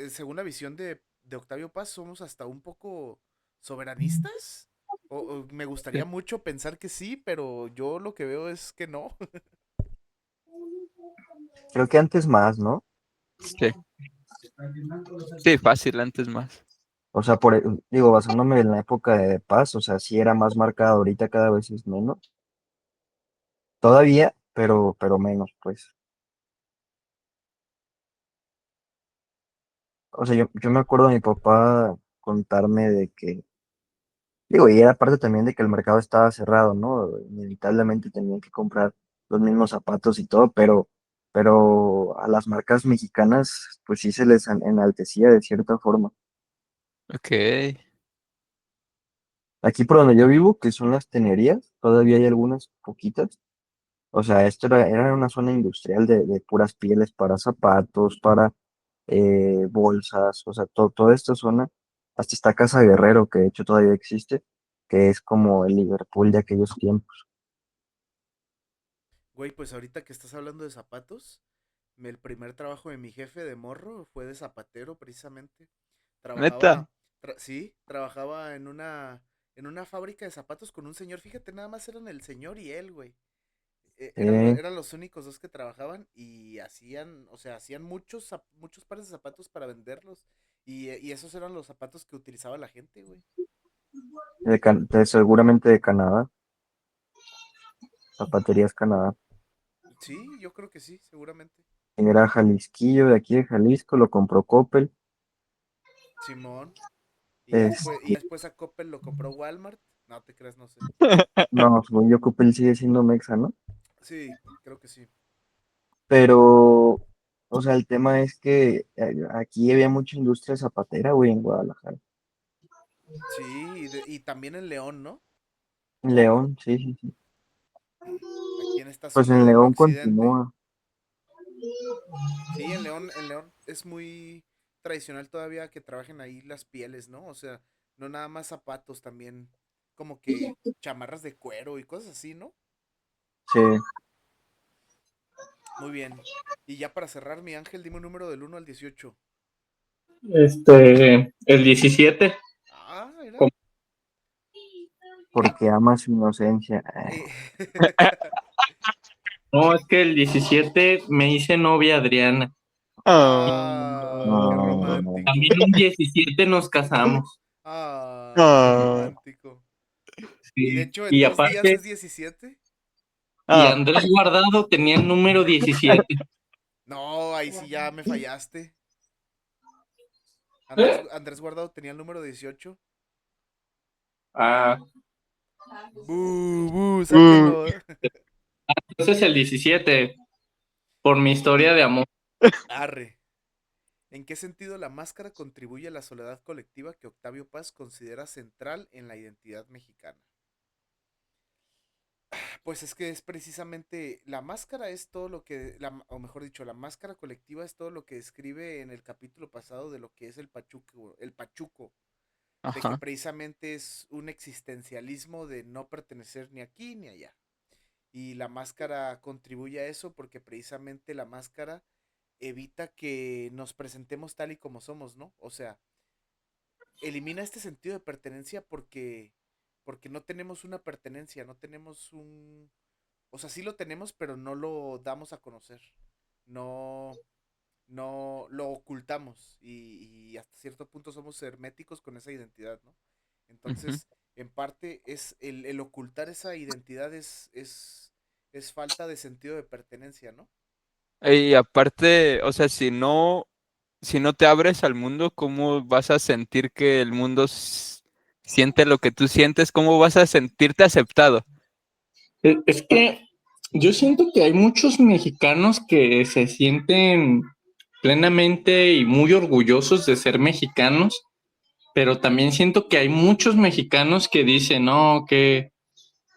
según la visión de Octavio Paz, somos hasta un poco soberanistas. O me gustaría mucho pensar que sí, pero yo lo que veo es que no. Creo que antes más, ¿no? Sí, sí, fácil, antes más. O sea, digo, basándome en la época de Paz, o sea, sí era más marcado, ahorita cada vez es menos. Todavía, pero menos, pues. O sea, yo me acuerdo de mi papá contarme de que, digo, y era parte también de que el mercado estaba cerrado, ¿no? Inevitablemente tenían que comprar los mismos zapatos y todo, pero a las marcas mexicanas, pues sí se les enaltecía de cierta forma. Ok. Aquí por donde yo vivo, que son las tenerías, todavía hay algunas poquitas. O sea, esto era una zona industrial de puras pieles para zapatos, para bolsas, o sea, toda esta zona, hasta esta Casa Guerrero, que de hecho todavía existe, que es como el Liverpool de aquellos tiempos. Güey, pues ahorita que estás hablando de zapatos, el primer trabajo de mi jefe de morro fue de zapatero precisamente. Neta. Trabajaba, sí, trabajaba en una fábrica de zapatos con un señor. Fíjate, nada más eran el señor y él, güey. Eh, Eran los únicos dos que trabajaban y hacían, o sea, hacían muchos pares de zapatos para venderlos. Y esos eran los zapatos que utilizaba la gente, güey. seguramente de Canadá, Zapaterías Canadá. Sí, yo creo que sí, seguramente. Era Jalisquillo, de aquí de Jalisco, lo compró Coppel. Simón. Y Este, ya después a Coppel lo compró Walmart. No te creas, no sé. no, según yo, Coppel sigue siendo Mexa, ¿no? Sí, creo que sí. Pero, o sea, el tema es que aquí había mucha industria zapatera, güey, en Guadalajara. Sí, y también en León, ¿no? En León, sí, sí, sí. Aquí en esta Pues zona en del León occidente. continúa. Sí, en León es muy tradicional todavía que trabajen ahí las pieles, ¿no? O sea, no nada más zapatos, también como que chamarras de cuero y cosas así, ¿no? Sí, Muy bien. Y ya para cerrar, mi ángel, dime un número del 1 al 18. El 17. Ah, era. Como- porque ama su inocencia. Eh, No, es que el 17 me hice novia Adriana. ah, qué No, romántico. También un 17 nos casamos. Ah, qué Ah, romántico. Y de Sí. hecho, en Y 2 días aparte, es 17. y ah, Andrés Guardado tenía el número 17. No, ahí sí ya me fallaste. ¿Eh? Andrés Guardado tenía el número 18. Ah, uh, Sáquenlo. ese es el 17 por mi historia de amor. Arre. ¿En qué sentido la máscara contribuye a la soledad colectiva que Octavio Paz considera central en la identidad mexicana? Pues es que es precisamente la máscara es todo lo que, o mejor dicho, la máscara colectiva es todo lo que describe en el capítulo pasado de lo que es el pachuco, de que ajá. precisamente es un existencialismo de no pertenecer ni aquí ni allá. Y la máscara contribuye a eso porque precisamente la máscara evita que nos presentemos tal y como somos, ¿no? O sea, elimina este sentido de pertenencia porque no tenemos una pertenencia, no tenemos un, o sea, sí lo tenemos, pero no lo damos a conocer. No, no lo ocultamos y hasta cierto punto somos herméticos con esa identidad, ¿no? Ujú. Entonces, en parte es el ocultar esa identidad es falta de sentido de pertenencia, ¿no? Y aparte, o sea, si no te abres al mundo, ¿cómo vas a sentir que el mundo siente lo que tú sientes? ¿Cómo vas a sentirte aceptado? Es que yo siento que hay muchos mexicanos que se sienten plenamente y muy orgullosos de ser mexicanos, pero también siento que hay muchos mexicanos que dicen, no, qué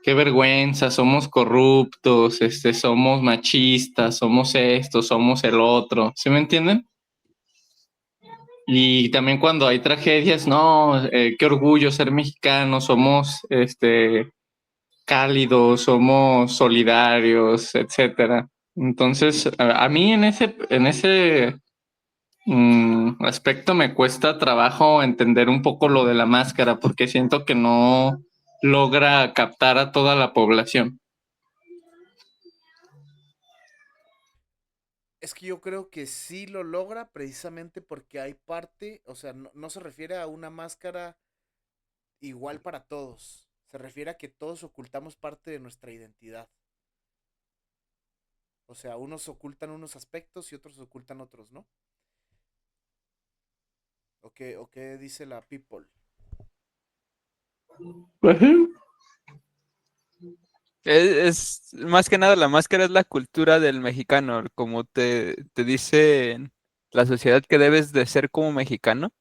vergüenza, somos corruptos, somos machistas, somos esto, somos el otro, ¿sí me entienden? Y también cuando hay tragedias, no, qué orgullo ser mexicano, somos cálidos, somos solidarios, etcétera. Entonces, a mí en ese aspecto me cuesta trabajo entender un poco lo de la máscara, porque siento que no logra captar a toda la población. Es que yo creo que sí lo logra precisamente porque hay parte, o sea, no se refiere a una máscara igual para todos. Se refiere a que todos ocultamos parte de nuestra identidad. O sea, unos ocultan unos aspectos y otros ocultan otros, ¿no? O qué dice la people? Es más que nada la máscara es la cultura del mexicano, como te dice la sociedad que debes de ser como mexicano.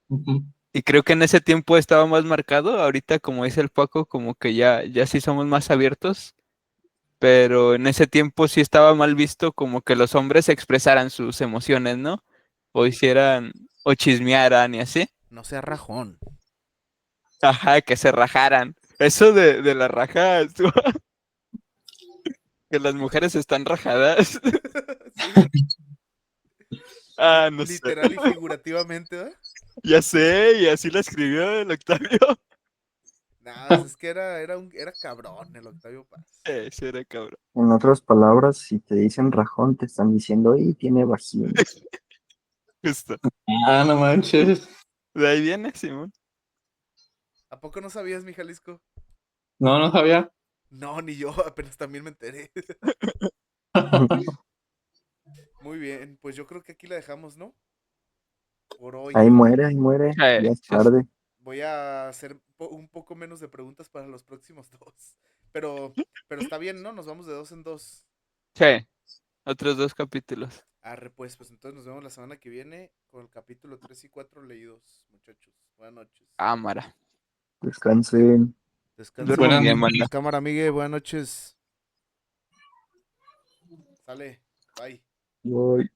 Ujú. Y creo que en ese tiempo estaba más marcado, ahorita como dice el Paco, como que ya sí somos más abiertos, pero en ese tiempo sí estaba mal visto como que los hombres expresaran sus emociones, ¿no? O hicieran, o chismearan y así. No sea rajón. Ajá, que se rajaran. Eso de la raja, que las mujeres están rajadas. Sí, Ah, no sé. literal y figurativamente, ¿verdad? Ya sé, y así la escribió el Octavio. Nada, es que era cabrón el Octavio Paz. Sí, era cabrón. En otras palabras, si te dicen rajón, te están diciendo, y tiene vagina. Justo. Ah, no manches. De ahí viene, Simón. ¿A poco no sabías, mi Jalisco? No, no sabía. No, ni yo, apenas también me enteré. Muy bien, pues yo creo que aquí la dejamos, ¿no? Por hoy. Ahí muere, ya es Sí, sí. tarde. Voy a hacer un poco menos de preguntas para los próximos dos. Pero, pero está bien, ¿no? Nos vamos de dos en dos. Sí, otros 2 capítulos. Arre, pues entonces nos vemos la semana que viene con el capítulo 3 y 4 leídos, muchachos. Buenas noches. Cámara. Descansen. Descansen. Duerman Buenas bien, noches. banda. Cámara, amigue, buenas noches. Sale, bye. Voy.